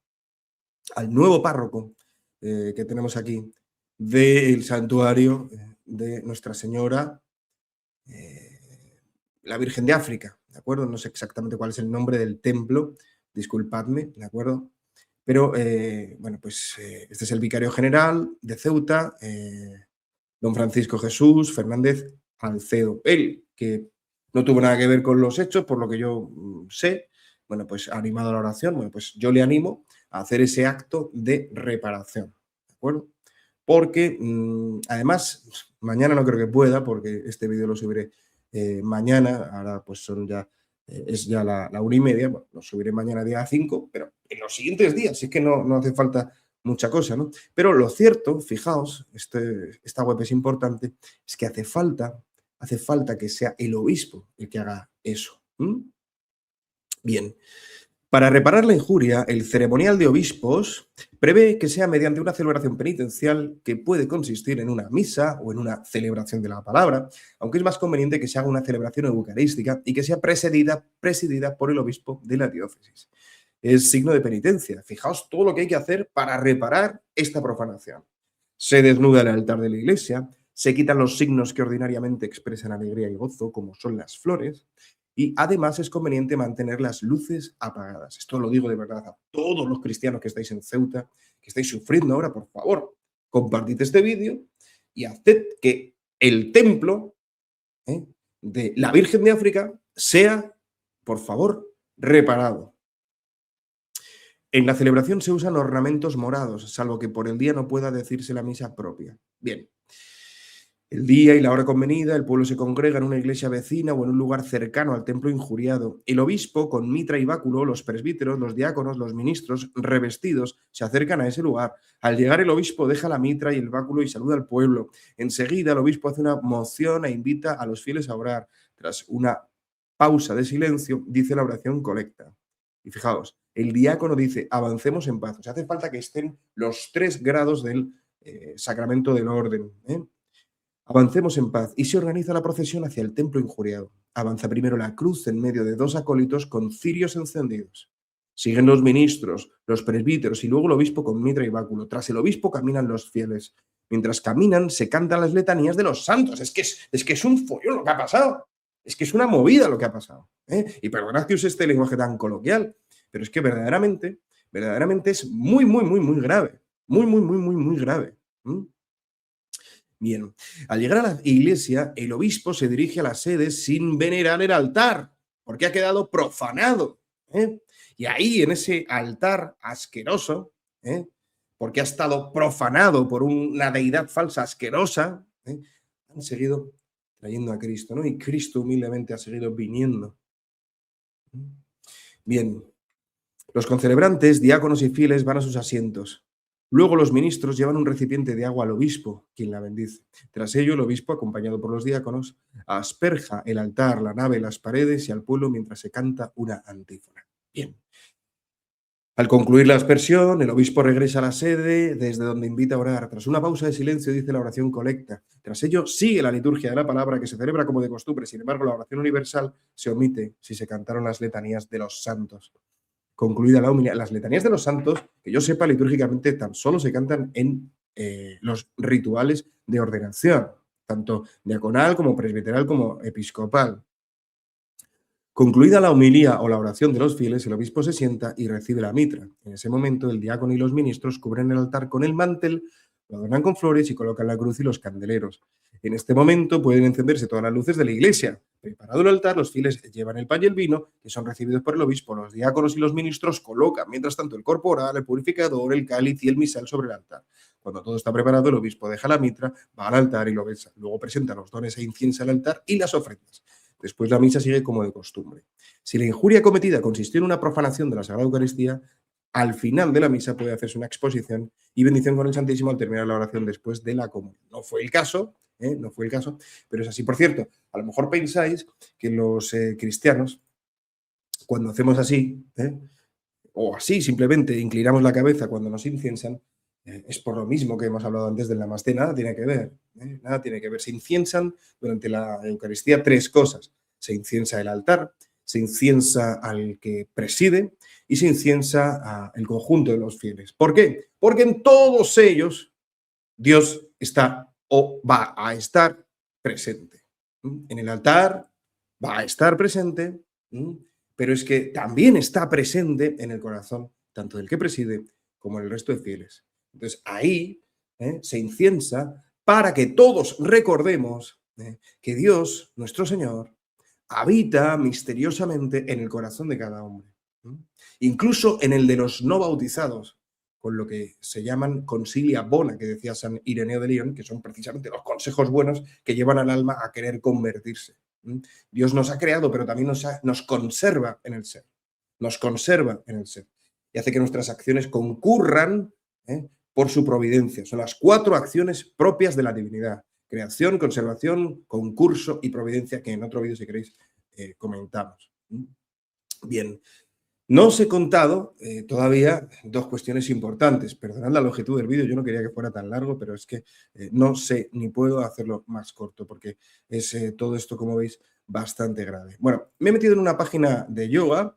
al nuevo párroco que tenemos aquí del santuario de Nuestra Señora, la Virgen de África, ¿de acuerdo? No sé exactamente cuál es el nombre del templo, disculpadme, ¿de acuerdo? Pero, bueno, pues este es el vicario general de Ceuta, don Francisco Jesús Fernández Alcedo. Él, que no tuvo nada que ver con los hechos, por lo que yo sé, bueno, pues ha animado a la oración, bueno, pues yo le animo a hacer ese acto de reparación, ¿de acuerdo? Porque, además, mañana no creo que pueda, porque este vídeo lo subiré mañana, ahora pues son ya, es ya la 1:30, bueno, lo subiré mañana día 5, pero en los siguientes días, si es que no hace falta mucha cosa, ¿no? Pero lo cierto, fijaos, esta web es importante, es que hace falta que sea el obispo el que haga eso. Bien. Para reparar la injuria, el ceremonial de obispos prevé que sea mediante una celebración penitencial que puede consistir en una misa o en una celebración de la palabra, aunque es más conveniente que se haga una celebración eucarística y que sea presidida por el obispo de la diócesis. Es signo de penitencia. Fijaos todo lo que hay que hacer para reparar esta profanación. Se desnuda el altar de la iglesia, se quitan los signos que ordinariamente expresan alegría y gozo, como son las flores, y además es conveniente mantener las luces apagadas. Esto lo digo de verdad a todos los cristianos que estáis en Ceuta, que estáis sufriendo ahora, por favor, compartid este vídeo y haced que el templo de la Virgen de África sea, por favor, reparado. En la celebración se usan ornamentos morados, salvo que por el día no pueda decirse la misa propia. Bien. El día y la hora convenida, el pueblo se congrega en una iglesia vecina o en un lugar cercano al templo injuriado. El obispo, con mitra y báculo, los presbíteros, los diáconos, los ministros, revestidos, se acercan a ese lugar. Al llegar el obispo deja la mitra y el báculo y saluda al pueblo. Enseguida el obispo hace una moción e invita a los fieles a orar. Tras una pausa de silencio, dice la oración colecta. Y fijaos, el diácono dice, avancemos en paz. O sea, hace falta que estén los 3 grados del sacramento del orden, Avancemos en paz y se organiza la procesión hacia el templo injuriado. Avanza primero la cruz en medio de 2 acólitos con cirios encendidos. Siguen los ministros, los presbíteros y luego el obispo con mitra y báculo. Tras el obispo caminan los fieles. Mientras caminan se cantan las letanías de los santos. Es que es un follón lo que ha pasado. Es que es una movida lo que ha pasado. Y perdonad que use este lenguaje tan coloquial, pero es que verdaderamente es muy, muy, muy, muy grave. Muy, muy, muy, muy, muy grave. Bien, al llegar a la iglesia, el obispo se dirige a la sede sin venerar el altar, porque ha quedado profanado. Y ahí, en ese altar asqueroso, porque ha estado profanado por una deidad falsa asquerosa, han seguido trayendo a Cristo, ¿no? Y Cristo humildemente ha seguido viniendo. Bien, los concelebrantes, diáconos y fieles van a sus asientos. Luego los ministros llevan un recipiente de agua al obispo, quien la bendice. Tras ello, el obispo, acompañado por los diáconos, asperja el altar, la nave, las paredes y al pueblo mientras se canta una antífona. Bien. Al concluir la aspersión, el obispo regresa a la sede, desde donde invita a orar. Tras una pausa de silencio, dice la oración colecta. Tras ello, sigue la liturgia de la palabra, que se celebra como de costumbre. Sin embargo, la oración universal se omite si se cantaron las letanías de los santos. Concluida la homilía, las letanías de los santos, que yo sepa, litúrgicamente tan solo se cantan en los rituales de ordenación, tanto diaconal como presbiteral como episcopal. Concluida la homilía o la oración de los fieles, el obispo se sienta y recibe la mitra. En ese momento, el diácono y los ministros cubren el altar con el mantel, lo adornan con flores y colocan la cruz y los candeleros. En este momento pueden encenderse todas las luces de la iglesia. Preparado el altar, los fieles llevan el pan y el vino, que son recibidos por el obispo. Los diáconos y los ministros colocan, mientras tanto, el corporal, el purificador, el cáliz y el misal sobre el altar. Cuando todo está preparado, el obispo deja la mitra, va al altar y lo besa. Luego presenta los dones e inciensa al altar y las ofrendas. Después la misa sigue como de costumbre. Si la injuria cometida consistió en una profanación de la Sagrada Eucaristía, al final de la misa puede hacerse una exposición y bendición con el Santísimo al terminar la oración después de la comunión. No fue el caso, no fue el caso, pero es así. Por cierto, a lo mejor pensáis que los cristianos, cuando hacemos así, o así simplemente inclinamos la cabeza cuando nos inciensan, es por lo mismo que hemos hablado antes del Namaste, nada tiene que ver, nada tiene que ver. Se inciensan durante la Eucaristía 3 cosas. Se inciensa el altar, se inciensa al que preside y se inciensa al conjunto de los fieles. ¿Por qué? Porque en todos ellos Dios está o va a estar presente. En el altar va a estar presente, pero es que también está presente en el corazón, tanto del que preside como el resto de fieles. Entonces ahí se inciensa para que todos recordemos que Dios, nuestro Señor, habita misteriosamente en el corazón de cada hombre, incluso en el de los no bautizados, con lo que se llaman consilia bona, que decía San Ireneo de León, que son precisamente los consejos buenos que llevan al alma a querer convertirse. Dios nos ha creado, pero también nos conserva en el ser. Nos conserva en el ser. Y hace que nuestras acciones concurran por su providencia. Son las 4 acciones propias de la divinidad. Creación, conservación, concurso y providencia, que en otro vídeo, si queréis, comentamos. Bien. No os he contado todavía 2 cuestiones importantes. Perdonad la longitud del vídeo, yo no quería que fuera tan largo, pero es que no sé ni puedo hacerlo más corto porque es todo esto, como veis, bastante grave. Bueno, me he metido en una página de yoga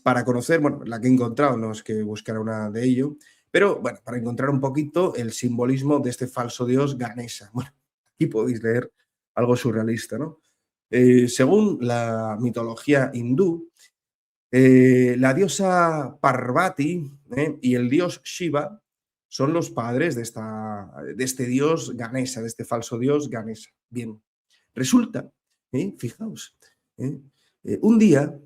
para conocer, bueno, la que he encontrado, no es que buscara una de ello, pero bueno, para encontrar un poquito el simbolismo de este falso dios Ganesha. Bueno, aquí podéis leer algo surrealista, ¿no? Según la mitología hindú, la diosa Parvati y el dios Shiva son los padres de este dios Ganesha, de este falso dios Ganesha. Bien, resulta, fijaos, un día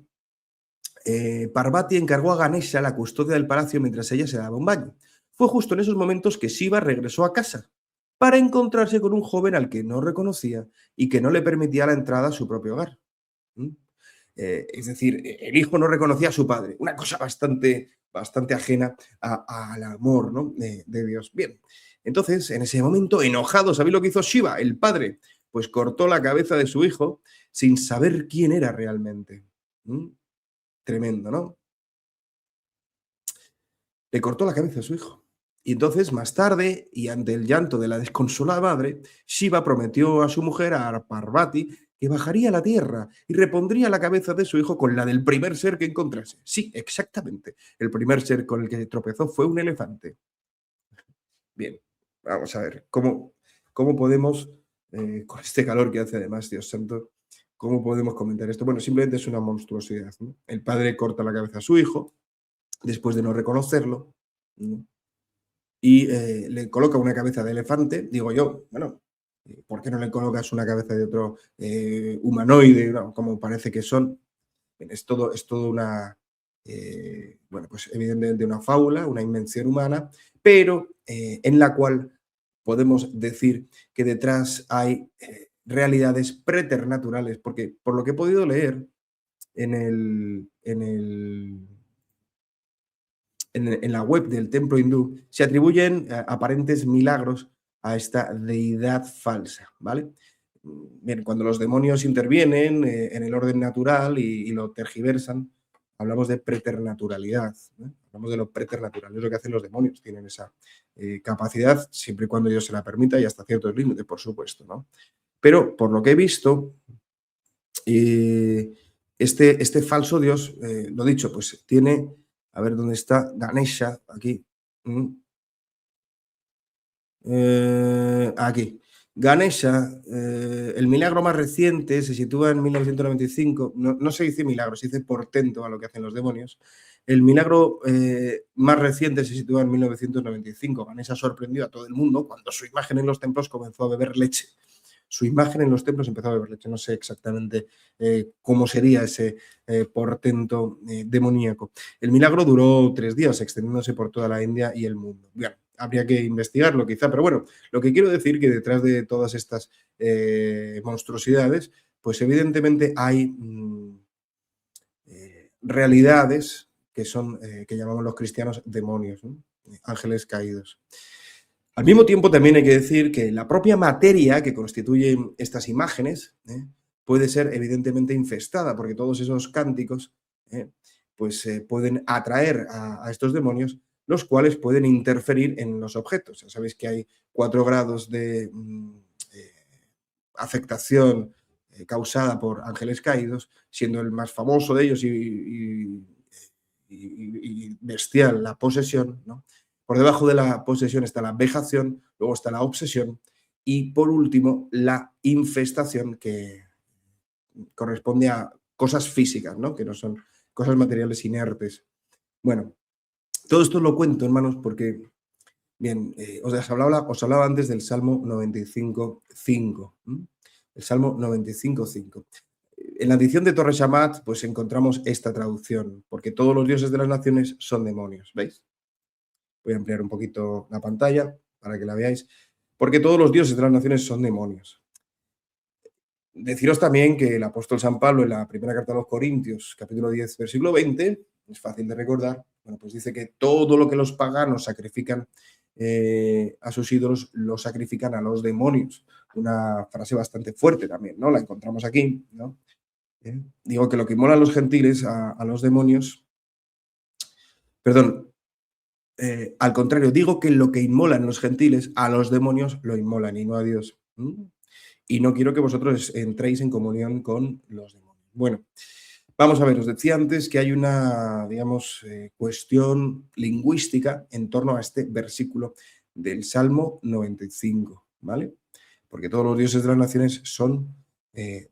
Parvati encargó a Ganesha la custodia del palacio mientras ella se daba un baño. Fue justo en esos momentos que Shiva regresó a casa para encontrarse con un joven al que no reconocía y que no le permitía la entrada a su propio hogar. Es decir, el hijo no reconocía a su padre, una cosa bastante ajena al amor, ¿no? de Dios. Bien, entonces, en ese momento, enojado, ¿sabéis lo que hizo Shiva, el padre? Pues cortó la cabeza de su hijo sin saber quién era realmente. Tremendo, ¿no? Le cortó la cabeza a su hijo. Y entonces, más tarde, y ante el llanto de la desconsolada madre, Shiva prometió a su mujer, a Parvati, que bajaría a la tierra y repondría la cabeza de su hijo con la del primer ser que encontrase. Sí, exactamente. El primer ser con el que tropezó fue un elefante. Bien, vamos a ver, ¿cómo podemos, con este calor que hace además, Dios santo, cómo podemos comentar esto? Bueno, simplemente es una monstruosidad, ¿no? El padre corta la cabeza a su hijo, después de no reconocerlo, ¿no? Y le coloca una cabeza de elefante. Digo yo, bueno, ¿por qué no le colocas una cabeza de otro humanoide, ¿no? Como parece que son? Es todo una, bueno, pues evidentemente una fábula, una invención humana, pero en la cual podemos decir que detrás hay realidades preternaturales, porque por lo que he podido leer en la web del templo hindú, se atribuyen aparentes milagros a esta deidad falsa, ¿vale? Bien, cuando los demonios intervienen en el orden natural y lo tergiversan, hablamos de preternaturalidad, ¿no? Hablamos de lo preternatural, es lo que hacen los demonios, tienen esa capacidad siempre y cuando Dios se la permita y hasta ciertos límites, por supuesto, ¿no? Pero por lo que he visto, este falso dios, lo dicho, pues tiene, a ver dónde está, Ganesha, aquí. Aquí. Ganesha, el milagro más reciente se sitúa en 1995. No se dice milagro, se dice portento a lo que hacen los demonios. El milagro más reciente se sitúa en 1995. Ganesha sorprendió a todo el mundo cuando su imagen en los templos comenzó a beber leche. Su imagen en los templos empezó a beber leche. No sé exactamente cómo sería ese portento demoníaco. El milagro duró 3 días, extendiéndose por toda la India y el mundo. Bien, habría que investigarlo quizá, pero bueno, lo que quiero decir que detrás de todas estas monstruosidades, pues evidentemente hay realidades que son, que llamamos los cristianos demonios, ¿no? Ángeles caídos. Al mismo tiempo, también hay que decir que la propia materia que constituye estas imágenes puede ser evidentemente infestada, porque todos esos cánticos pues pueden atraer a estos demonios, los cuales pueden interferir en los objetos. Ya sabéis que hay 4 grados de afectación causada por ángeles caídos, siendo el más famoso de ellos y bestial la posesión, ¿no? Por debajo de la posesión está la vejación, luego está la obsesión y por último la infestación, que corresponde a cosas físicas, ¿no? Que no son cosas materiales inertes. Bueno, todo esto lo cuento, hermanos, porque, bien, os hablaba antes del Salmo 95.5. El Salmo 95.5. En la edición de Torres Amat, pues encontramos esta traducción, porque todos los dioses de las naciones son demonios, ¿veis? Voy a ampliar un poquito la pantalla para que la veáis, porque todos los dioses de las naciones son demonios. Deciros también que el apóstol San Pablo, en la primera carta a los Corintios, capítulo 10, versículo 20, es fácil de recordar, bueno, pues dice que todo lo que los paganos sacrifican a sus ídolos, lo sacrifican a los demonios. Una frase bastante fuerte también, ¿no? La encontramos aquí, ¿no? Digo que lo que inmolan los gentiles a los demonios, perdón, al contrario, digo que lo que inmolan los gentiles a los demonios lo inmolan y no a Dios. Y no quiero que vosotros entréis en comunión con los demonios. Bueno, vamos a ver, os decía antes que hay una, digamos, cuestión lingüística en torno a este versículo del Salmo 95, ¿vale? Porque todos los dioses de las naciones son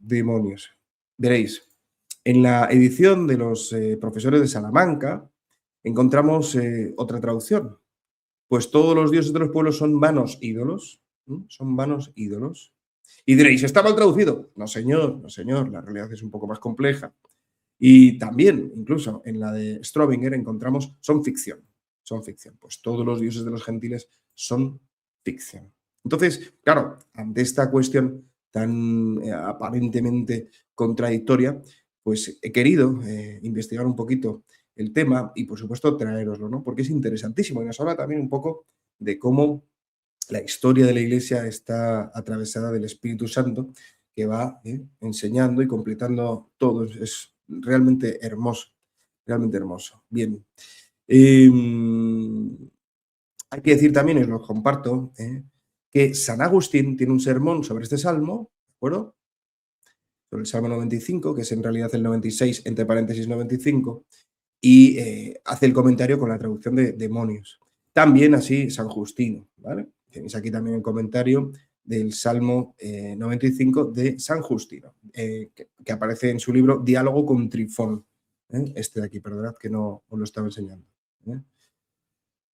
demonios. Veréis, en la edición de los profesores de Salamanca encontramos otra traducción. Pues todos los dioses de los pueblos son vanos ídolos. Son vanos ídolos. Y diréis, ¿está mal traducido? No, señor, no, señor. La realidad es un poco más compleja. Y también, incluso en la de Strobinger, encontramos son ficción. Son ficción. Pues todos los dioses de los gentiles son ficción. Entonces, claro, ante esta cuestión tan aparentemente contradictoria, pues he querido investigar un poquito el tema y, por supuesto, traeroslo, ¿no? Porque es interesantísimo y nos habla también un poco de cómo la historia de la Iglesia está atravesada del Espíritu Santo, que va enseñando y completando todo. Es realmente hermoso, realmente hermoso. Bien. Hay que decir también, y os lo comparto, que San Agustín tiene un sermón sobre este salmo, ¿de acuerdo? Sobre el Salmo 95, que es en realidad el 96, entre paréntesis 95, y hace el comentario con la traducción de demonios. También así San Justino, ¿vale? Tenéis aquí también el comentario del Salmo 95 de San Justino, que aparece en su libro Diálogo con Trifón. Este de aquí, perdonad que no os lo estaba enseñando.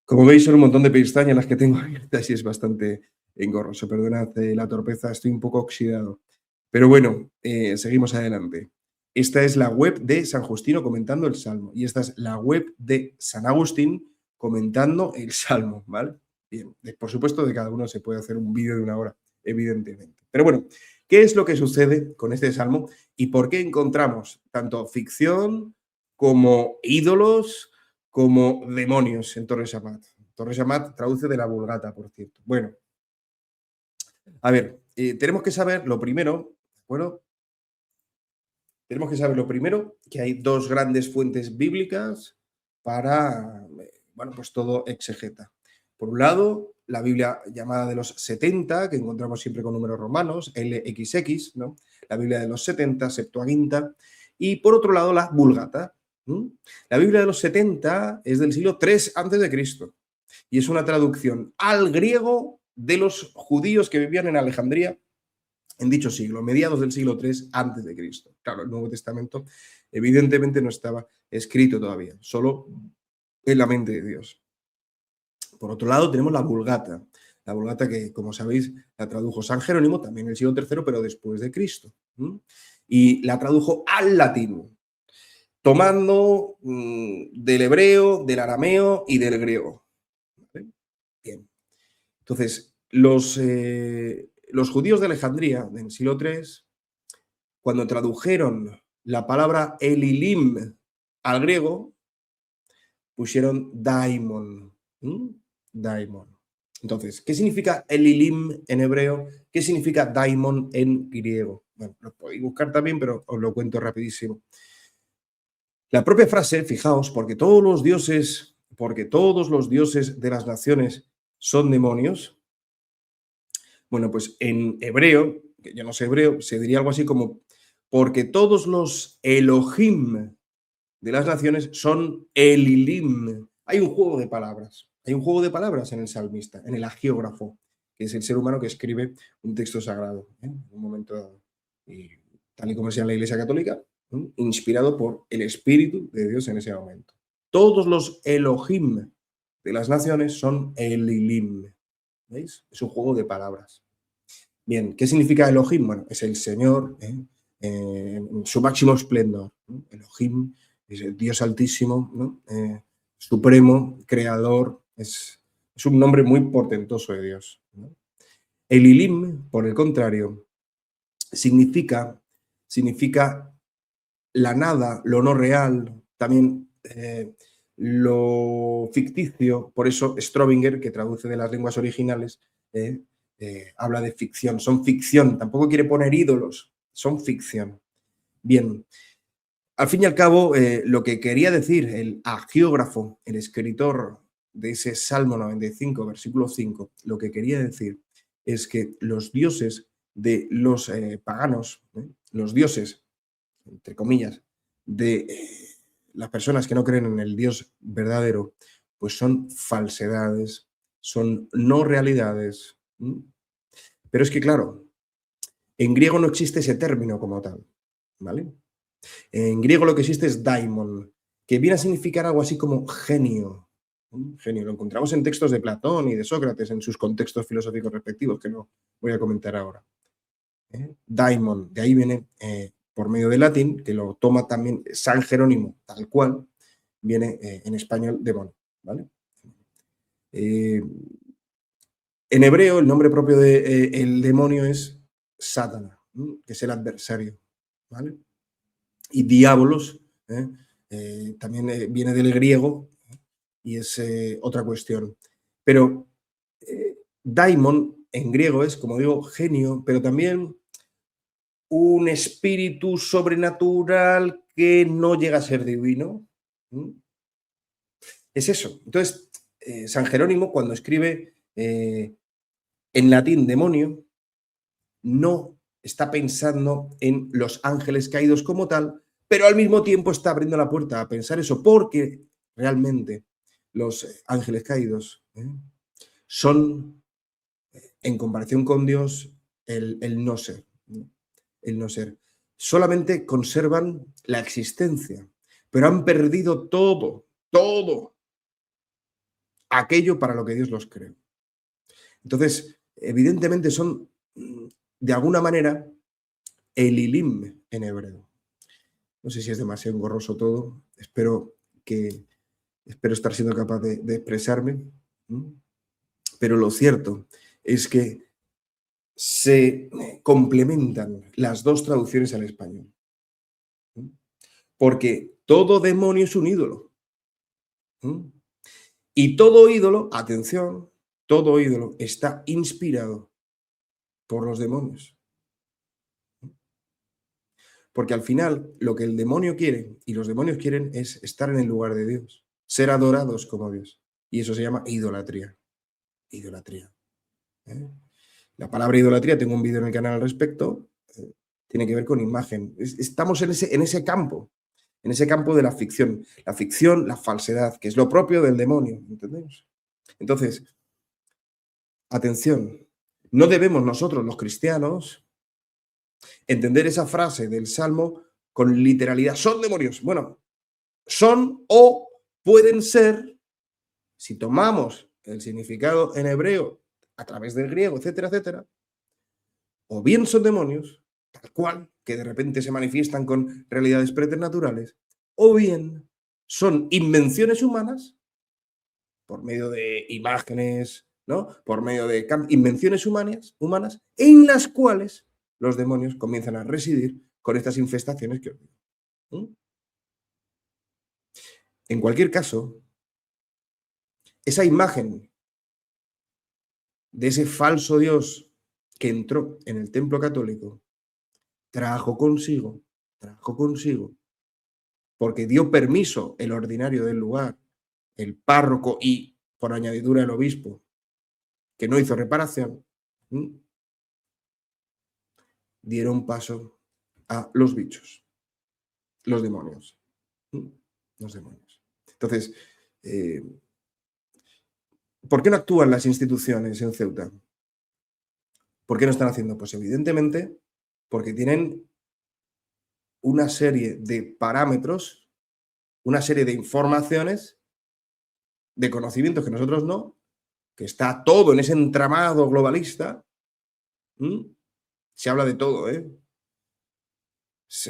Como veis, son un montón de pestañas las que tengo abiertas y es bastante engorroso. Perdonad la torpeza, estoy un poco oxidado. Pero bueno, seguimos adelante. Esta es la web de San Justino comentando el Salmo y esta es la web de San Agustín comentando el Salmo, ¿vale? Bien, por supuesto de cada uno se puede hacer un vídeo de 1 hora, evidentemente. Pero bueno, ¿qué es lo que sucede con este Salmo y por qué encontramos tanto ficción como ídolos como demonios en Torres Amat? Torres Amat traduce de la Vulgata, por cierto. Bueno, a ver, tenemos que saber lo primero, ¿de acuerdo? Tenemos que saber lo primero, que hay 2 grandes fuentes bíblicas para, bueno, pues todo exegeta. Por un lado, la Biblia llamada de los 70, que encontramos siempre con números romanos, LXX, ¿no? La Biblia de los 70, Septuaginta, y por otro lado, la Vulgata. La Biblia de los 70 es del siglo III a.C. y es una traducción al griego de los judíos que vivían en Alejandría en dicho siglo, mediados del siglo III a.C. Claro, el Nuevo Testamento evidentemente no estaba escrito todavía, solo en la mente de Dios. Por otro lado, tenemos la Vulgata. La Vulgata que, como sabéis, la tradujo San Jerónimo, también en el siglo III, pero después de Cristo. Y la tradujo al latín, tomando del hebreo, del arameo y del griego. ¿Vale? Bien. Entonces, los judíos de Alejandría, en el siglo III, cuando tradujeron la palabra Elilim al griego, pusieron daimon. Daimon. Entonces, ¿qué significa Elilim en hebreo? ¿Qué significa daimon en griego? Bueno, lo podéis buscar también, pero os lo cuento rapidísimo. La propia frase, fijaos, porque todos los dioses de las naciones son demonios. Bueno, pues en hebreo, que yo no sé hebreo, se diría algo así como porque todos los Elohim de las naciones son Elilim. Hay un juego de palabras. Hay un juego de palabras en el salmista, en el agiógrafo, que es el ser humano que escribe un texto sagrado, en un momento dado. Y tal y como sea en la Iglesia Católica, inspirado por el Espíritu de Dios en ese momento. Todos los Elohim de las naciones son Elilim. ¿Veis? Es un juego de palabras. Bien, ¿qué significa Elohim? Bueno, es el Señor en su máximo esplendor. Elohim es el Dios altísimo, ¿no? Supremo, creador. Es un nombre muy portentoso de Dios, ¿no? Elilim, por el contrario, significa la nada, lo no real, también lo ficticio. Por eso Strobinger, que traduce de las lenguas originales, habla de ficción. Son ficción, tampoco quiere poner ídolos, son ficción. Bien, al fin y al cabo, lo que quería decir el agiógrafo, el escritor de ese Salmo 95, versículo 5, lo que quería decir es que los dioses de los paganos, los dioses, entre comillas, de las personas que no creen en el Dios verdadero, pues son falsedades, son no realidades. Pero es que, claro, en griego no existe ese término como tal, ¿vale? En griego lo que existe es daimon, que viene a significar algo así como genio. Genio, lo encontramos en textos de Platón y de Sócrates, en sus contextos filosóficos respectivos, que no voy a comentar ahora. Daimon, de ahí viene, por medio del latín, que lo toma también San Jerónimo, tal cual, viene en español demonio, ¿vale? En hebreo, el nombre propio del demonio es Satanás, que es el adversario, ¿vale? Y diabolos también viene del griego y es otra cuestión. Pero daimon en griego es, como digo, genio, pero también un espíritu sobrenatural que no llega a ser divino. Es eso. Entonces, San Jerónimo, cuando escribe en latín demonio, no está pensando en los ángeles caídos como tal, pero al mismo tiempo está abriendo la puerta a pensar eso, porque realmente los ángeles caídos son, en comparación con Dios, el no ser. El no ser. Solamente conservan la existencia, pero han perdido todo aquello para lo que Dios los creó. Entonces, evidentemente son, de alguna manera, Elilim en hebreo. No sé si es demasiado engorroso todo. Espero estar siendo capaz de expresarme. Pero lo cierto es que se complementan las dos traducciones al español. Porque todo demonio es un ídolo. Y todo ídolo, atención, todo ídolo está inspirado por los demonios. Porque al final lo que el demonio quiere y los demonios quieren es estar en el lugar de Dios, ser adorados como Dios. Y eso se llama idolatría. Idolatría. La palabra idolatría, tengo un vídeo en el canal al respecto, tiene que ver con imagen. Estamos en ese campo de la ficción, la falsedad, que es lo propio del demonio, ¿entendéis? Entonces, atención, no debemos nosotros los cristianos entender esa frase del Salmo con literalidad. Son demonios. Bueno, son o pueden ser, si tomamos el significado en hebreo a través del griego, etcétera, etcétera, o bien son demonios, tal cual, que de repente se manifiestan con realidades preternaturales, o bien son invenciones humanas, por medio de imágenes, ¿no? Por medio de invenciones humanas, en las cuales los demonios comienzan a residir con estas infestaciones que os digo. En cualquier caso, esa imagen de ese falso Dios que entró en el templo católico trajo consigo, porque dio permiso el ordinario del lugar, el párroco y, por añadidura, el obispo, que no hizo reparación, dieron paso a los bichos, los demonios. Los demonios. Entonces, ¿por qué no actúan las instituciones en Ceuta? ¿Por qué no están haciendo? Pues evidentemente porque tienen una serie de parámetros, una serie de informaciones, de conocimientos que nosotros no, que está todo en ese entramado globalista. Se habla de todo, ¿eh?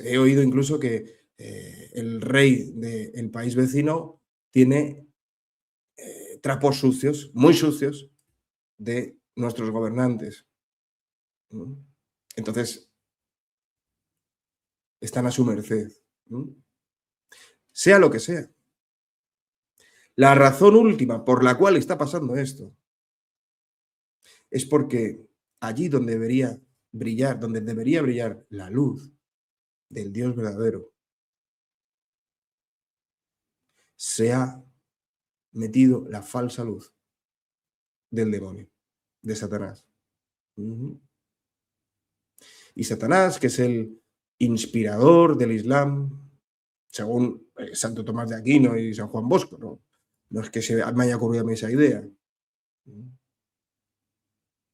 He oído incluso que el rey del país vecino tiene trapos sucios, muy sucios, de nuestros gobernantes. Entonces, están a su merced. Sea lo que sea. La razón última por la cual está pasando esto es porque allí donde debería brillar la luz del Dios verdadero, se ha metido la falsa luz del demonio, de Satanás. Y Satanás, que es el inspirador del Islam, según Santo Tomás de Aquino y San Juan Bosco, no es que me haya ocurrido a mí esa idea.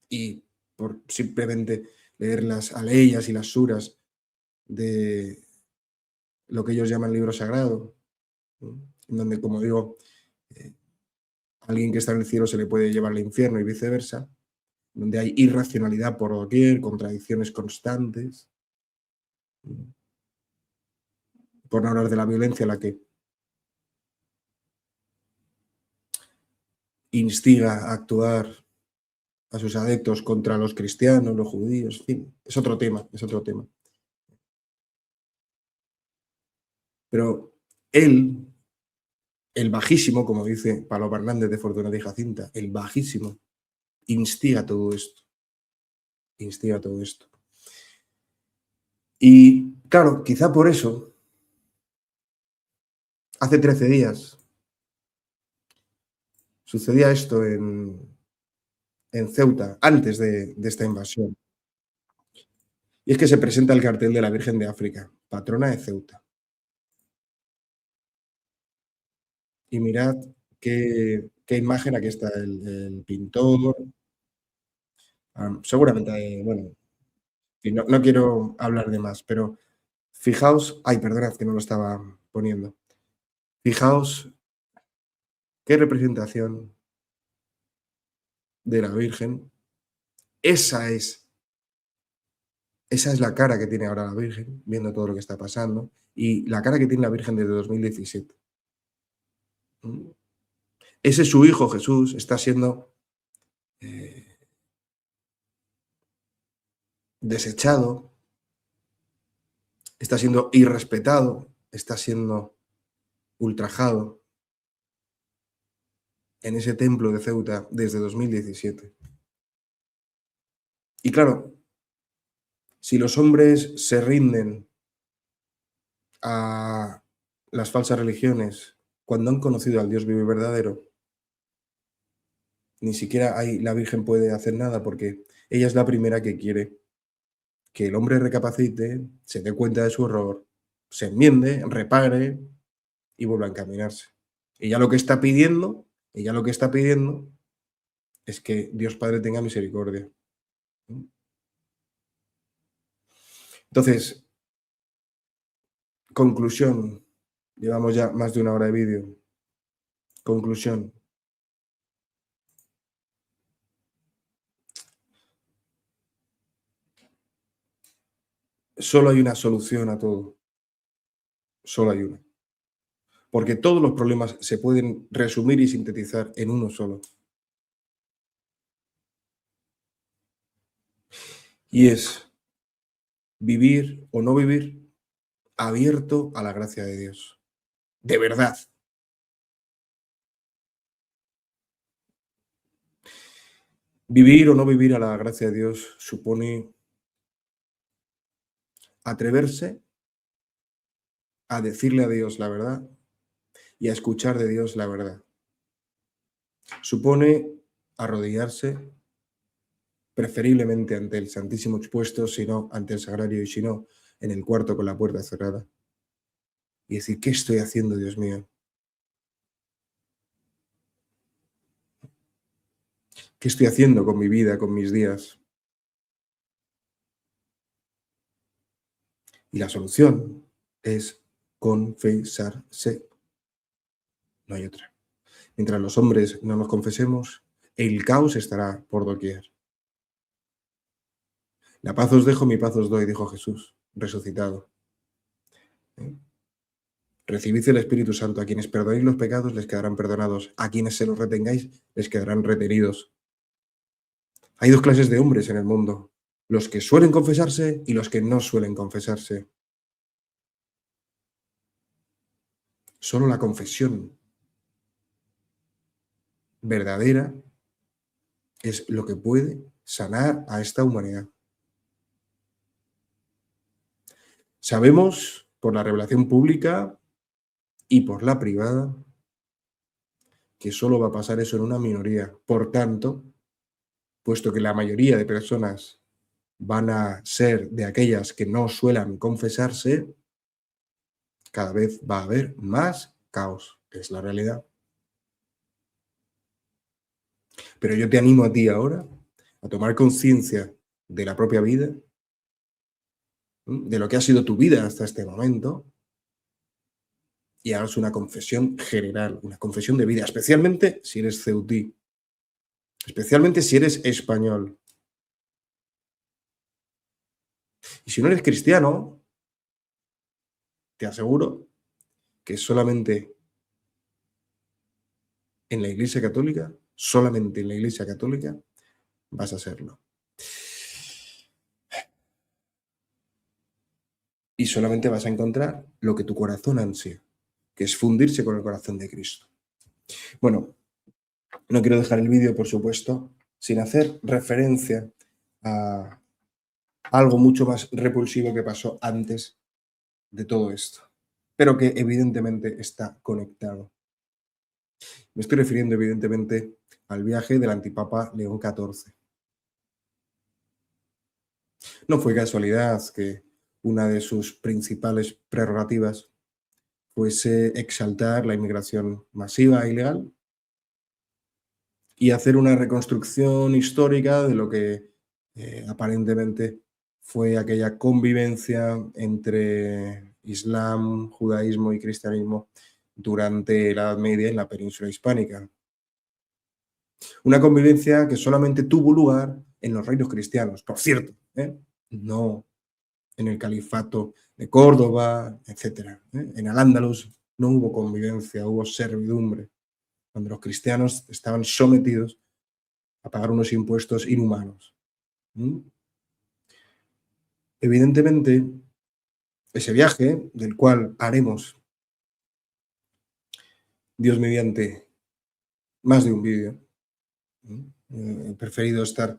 Y por simplemente leer las aleyas y las suras de lo que ellos llaman libro sagrado, en donde, como digo, alguien que está en el cielo se le puede llevar al infierno y viceversa, donde hay irracionalidad por doquier, contradicciones constantes, por no hablar de la violencia a la que instiga a actuar a sus adeptos contra los cristianos, los judíos, en fin, es otro tema. Pero él, el bajísimo, como dice Paloma Hernández de Fortuna de Jacinta, el bajísimo, instiga todo esto. Y claro, quizá por eso, hace 13 días, sucedía esto en Ceuta, antes de esta invasión. Y es que se presenta el cartel de la Virgen de África, patrona de Ceuta. Y mirad qué imagen, aquí está el pintor. Seguramente, bueno, no quiero hablar de más, pero fijaos, ay, perdonad que no lo estaba poniendo. Fijaos qué representación de la Virgen. Esa es la cara que tiene ahora la Virgen, viendo todo lo que está pasando, y la cara que tiene la Virgen desde 2017. Ese su hijo Jesús está siendo desechado, está siendo irrespetado, está siendo ultrajado en ese templo de Ceuta desde 2017. Y claro, si los hombres se rinden a las falsas religiones cuando han conocido al Dios vivo y verdadero, ni siquiera ahí la Virgen puede hacer nada, porque ella es la primera que quiere que el hombre recapacite, se dé cuenta de su error, se enmiende, repare y vuelva a encaminarse. Ella lo que está pidiendo es que Dios Padre tenga misericordia. Entonces, conclusión, llevamos ya más de 1 hora de vídeo. Conclusión. Solo hay una solución a todo. Solo hay una. Porque todos los problemas se pueden resumir y sintetizar en uno solo. Y es vivir o no vivir abierto a la gracia de Dios. De verdad. Vivir o no vivir a la gracia de Dios supone atreverse a decirle a Dios la verdad y a escuchar de Dios la verdad. Supone arrodillarse preferiblemente ante el Santísimo expuesto, si no ante el Sagrario y si no en el cuarto con la puerta cerrada. Y decir, ¿qué estoy haciendo, Dios mío? ¿Qué estoy haciendo con mi vida, con mis días? Y la solución es confesarse. No hay otra. Mientras los hombres no nos confesemos, el caos estará por doquier. La paz os dejo, mi paz os doy, dijo Jesús, resucitado. Recibid el Espíritu Santo. A quienes perdonéis los pecados les quedarán perdonados. A quienes se los retengáis les quedarán retenidos. Hay dos clases de hombres en el mundo. Los que suelen confesarse y los que no suelen confesarse. Solo la confesión verdadera es lo que puede sanar a esta humanidad. Sabemos por la revelación pública y por la privada que solo va a pasar eso en una minoría. Por tanto, puesto que la mayoría de personas van a ser de aquellas que no suelen confesarse, cada vez va a haber más caos. Es la realidad. Pero yo te animo a ti ahora a tomar conciencia de la propia vida, de lo que ha sido tu vida hasta este momento, y hagas una confesión general, una confesión de vida, especialmente si eres ceutí, especialmente si eres español. Y si no eres cristiano, te aseguro que solamente en la Iglesia Católica, solamente en la Iglesia Católica vas a serlo. Y solamente vas a encontrar lo que tu corazón ansía, que es fundirse con el corazón de Cristo. Bueno, no quiero dejar el vídeo, por supuesto, sin hacer referencia a algo mucho más repulsivo que pasó antes de todo esto, pero que evidentemente está conectado. Me estoy refiriendo evidentemente al viaje del antipapa León XIV. No fue casualidad que una de sus principales prerrogativas fuese exaltar la inmigración masiva e ilegal y hacer una reconstrucción histórica de lo que aparentemente fue aquella convivencia entre Islam, judaísmo y cristianismo durante la Edad Media en la península hispánica. Una convivencia que solamente tuvo lugar en los reinos cristianos, por cierto, no en el califato de Córdoba, etc. En Al-Ándalus no hubo convivencia, hubo servidumbre, donde los cristianos estaban sometidos a pagar unos impuestos inhumanos. Evidentemente, ese viaje, del cual haremos, Dios mediante, más de un vídeo, he preferido estar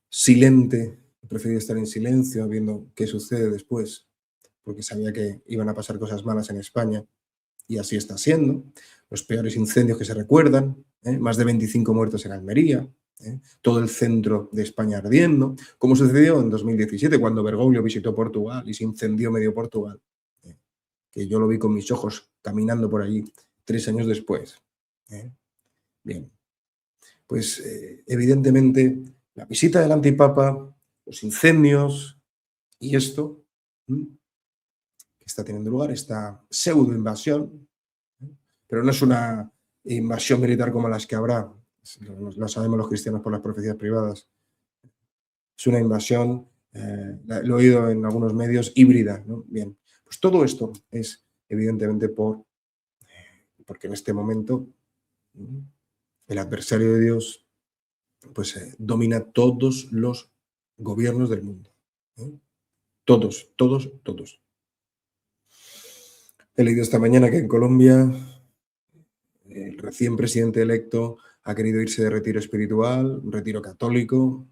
silente, he preferido estar en silencio viendo qué sucede después, porque sabía que iban a pasar cosas malas en España, y así está siendo. Los peores incendios que se recuerdan, más de 25 muertos en Almería, todo el centro de España ardiendo, como sucedió en 2017 cuando Bergoglio visitó Portugal y se incendió medio Portugal, que yo lo vi con mis ojos caminando por allí 3 años después. Bien, pues evidentemente la visita del antipapa, los incendios y esto que está teniendo lugar, esta pseudo invasión, pero no es una invasión militar como las que habrá, lo sabemos los cristianos por las profecías privadas. Es una invasión, lo he oído en algunos medios, híbrida, ¿no? Bien, pues todo esto es evidentemente porque en este momento el adversario de Dios pues domina todos los gobiernos del mundo. Todos. He leído esta mañana que en Colombia el recién presidente electo ha querido irse de retiro espiritual, un retiro católico,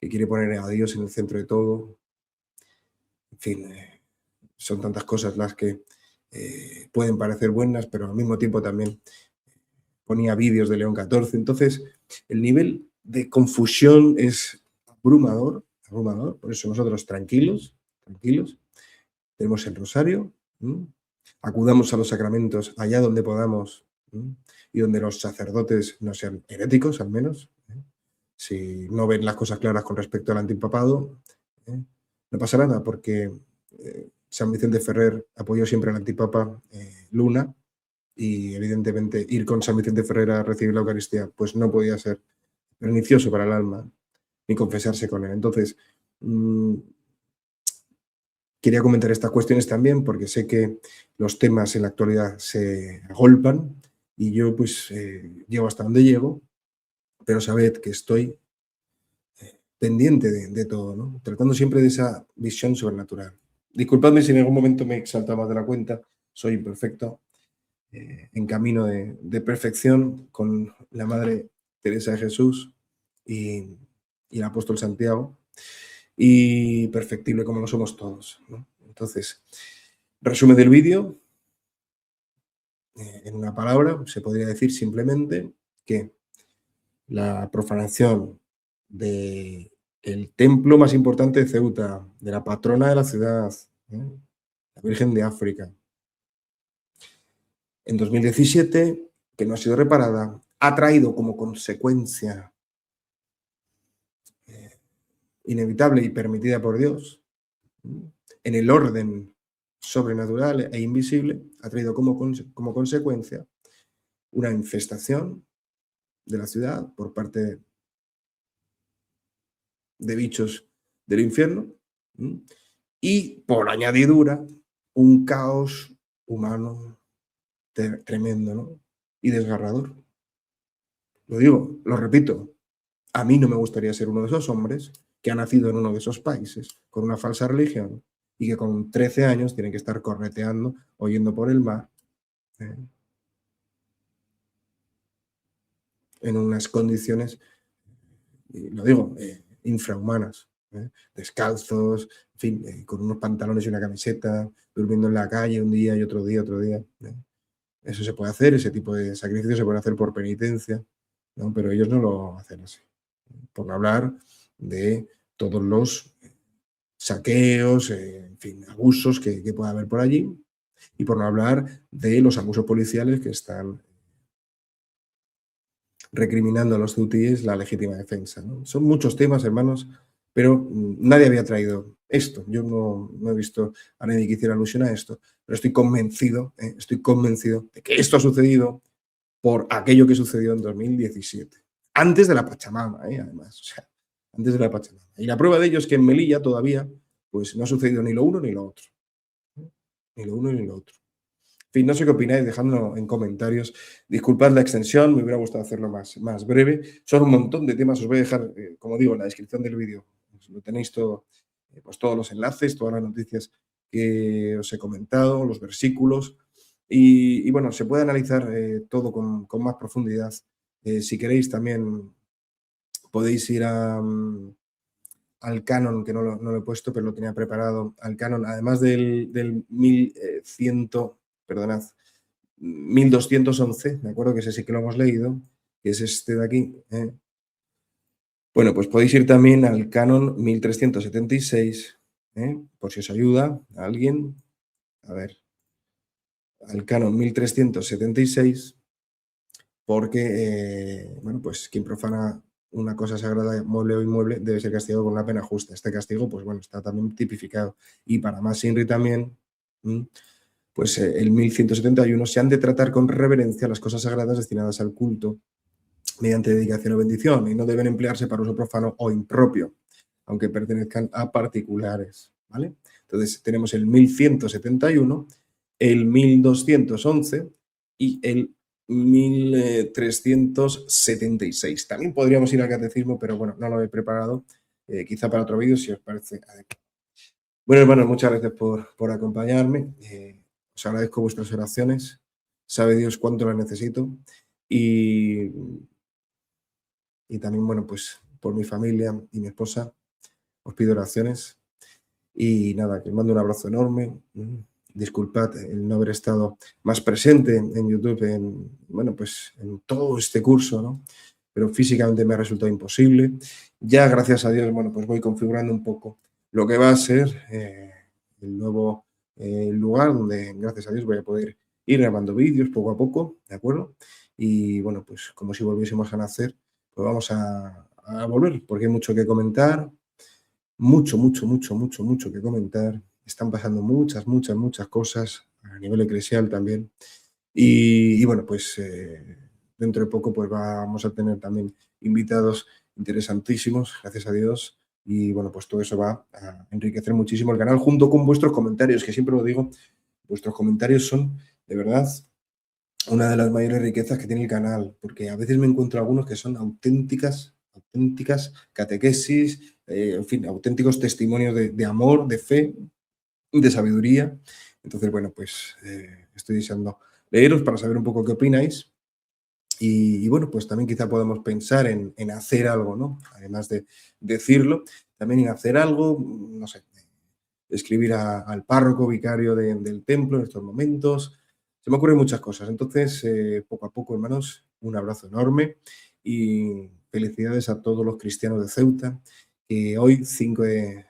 que quiere poner a Dios en el centro de todo. En fin, son tantas cosas las que pueden parecer buenas, pero al mismo tiempo también ponía vídeos de León XIV. Entonces, el nivel de confusión es abrumador, abrumador. Por eso nosotros tranquilos, tranquilos. Tenemos el rosario, acudamos a los sacramentos allá donde podamos y donde los sacerdotes no sean heréticos, al menos. Si no ven las cosas claras con respecto al antipapado, no pasa nada, porque San Vicente Ferrer apoyó siempre al antipapa Luna y evidentemente ir con San Vicente Ferrer a recibir la Eucaristía pues no podía ser pernicioso para el alma ni confesarse con él. Entonces, quería comentar estas cuestiones también porque sé que los temas en la actualidad se agolpan y yo pues llego hasta donde llego, pero sabed que estoy pendiente de todo, ¿no? Tratando siempre de esa visión sobrenatural. Disculpadme si en algún momento me he exaltado más de la cuenta, soy imperfecto, en camino de perfección con la Madre Teresa de Jesús y el apóstol Santiago, y perfectible como lo somos todos, ¿no? Entonces, resumen del vídeo, en una palabra, se podría decir simplemente que la profanación del templo más importante de Ceuta, de la patrona de la ciudad, la Virgen de África, en 2017, que no ha sido reparada, ha traído como consecuencia inevitable y permitida por Dios, en el orden sobrenatural e invisible, ha traído como consecuencia una infestación de la ciudad por parte de bichos del infierno y, por añadidura, un caos humano tremendo, ¿no? Y desgarrador. Lo digo, lo repito, a mí no me gustaría ser uno de esos hombres que ha nacido en uno de esos países con una falsa religión y que con 13 años tienen que estar correteando o yendo por el mar en unas condiciones, lo digo, infrahumanas, descalzos, en fin, con unos pantalones y una camiseta, durmiendo en la calle un día y otro día, otro día. Eso se puede hacer, ese tipo de sacrificios se puede hacer por penitencia, ¿no? Pero ellos no lo hacen así. Por no hablar de todos los saqueos, en fin, abusos que pueda haber por allí, y por no hablar de los abusos policiales que están recriminando a los hutíes la legítima defensa, ¿no? Son muchos temas, hermanos, pero nadie había traído esto. Yo no he visto a nadie que hiciera alusión a esto, pero estoy convencido de que esto ha sucedido por aquello que sucedió en 2017, antes de la Pachamama, además, o sea, antes de la Pachamama. Y la prueba de ello es que en Melilla todavía pues, no ha sucedido ni lo uno ni lo otro. Ni lo uno ni lo otro. En fin, no sé qué opináis, dejadlo en comentarios. Disculpad la extensión, me hubiera gustado hacerlo más breve. Son un montón de temas, os voy a dejar, como digo, en la descripción del vídeo. Lo tenéis todo, pues todos los enlaces, todas las noticias que os he comentado, los versículos. Y bueno, se puede analizar todo con más profundidad. Si queréis también podéis ir al canon, que no lo he puesto, pero lo tenía preparado, al canon, además del 1211, me acuerdo que ese sí que lo hemos leído, que es este de aquí. Bueno, pues podéis ir también al canon 1376, por si os ayuda a alguien. A ver, al canon 1376, porque, bueno, pues quien profana una cosa sagrada, mueble o inmueble, debe ser castigado con una pena justa. Este castigo, pues bueno, está también tipificado. Y para más INRI también, pues el 1171, se han de tratar con reverencia las cosas sagradas destinadas al culto mediante dedicación o bendición, y no deben emplearse para uso profano o impropio, aunque pertenezcan a particulares, ¿vale? Entonces tenemos el 1171, el 1211 y el 1376. También podríamos ir al catecismo, pero bueno, no lo he preparado, quizá para otro vídeo, si os parece adecuado. Bueno, hermanos, muchas gracias por acompañarme. Os agradezco vuestras oraciones. Sabe Dios cuánto las necesito. Y y también, bueno, pues por mi familia y mi esposa os pido oraciones y nada, que os mando un abrazo enorme. Disculpad el no haber estado más presente en YouTube, bueno, pues en todo este curso, ¿no? Pero físicamente me ha resultado imposible. Ya, gracias a Dios, bueno, pues voy configurando un poco lo que va a ser el nuevo lugar donde, gracias a Dios, voy a poder ir grabando vídeos poco a poco, ¿de acuerdo? Y bueno, pues como si volviésemos a nacer, pues vamos a volver, porque hay mucho que comentar, mucho que comentar. Están pasando muchas cosas a nivel eclesial también. Y bueno, pues dentro de poco pues vamos a tener también invitados interesantísimos, gracias a Dios. Y bueno, pues todo eso va a enriquecer muchísimo el canal junto con vuestros comentarios, que siempre lo digo, vuestros comentarios son de verdad una de las mayores riquezas que tiene el canal, porque a veces me encuentro algunos que son auténticas catequesis, en fin, auténticos testimonios de amor, de fe, de sabiduría. Entonces, bueno, pues estoy deseando leeros para saber un poco qué opináis. Y bueno, pues también quizá podamos pensar en hacer algo, ¿no? Además de decirlo, también en hacer algo, no sé, escribir al párroco vicario del templo en estos momentos. Se me ocurren muchas cosas. Entonces, poco a poco, hermanos, un abrazo enorme y felicidades a todos los cristianos de Ceuta, que hoy, 5 de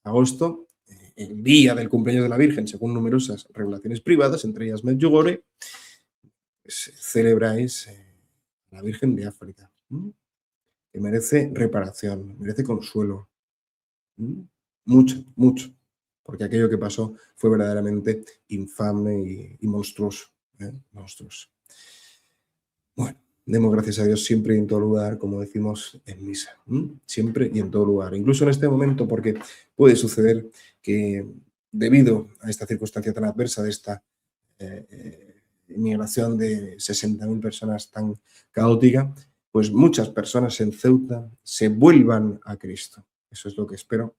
agosto, el día del cumpleaños de la Virgen, según numerosas revelaciones privadas, entre ellas Medjugorje, pues, celebráis a la Virgen de África, que merece reparación, merece consuelo. Mucho, porque aquello que pasó fue verdaderamente infame y monstruoso, monstruoso. Bueno, demos gracias a Dios siempre y en todo lugar, como decimos en misa, siempre y en todo lugar, incluso en este momento, porque puede suceder que debido a esta circunstancia tan adversa de esta inmigración de 60.000 personas tan caótica, pues muchas personas en Ceuta se vuelvan a Cristo. Eso es lo que espero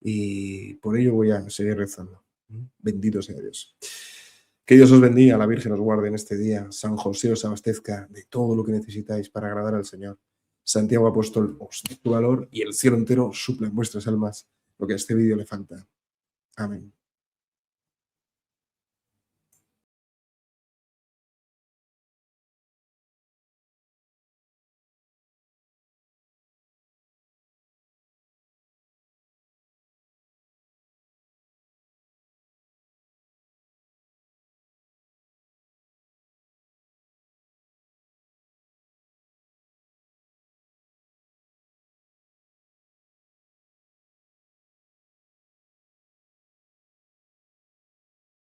y por ello voy a seguir rezando. Bendito sea Dios. Que Dios os bendiga, la Virgen os guarde en este día, San José os abastezca de todo lo que necesitáis para agradar al Señor. Santiago Apóstol os dé tu valor y el cielo entero suple en vuestras almas lo que a este vídeo le falta. Amén.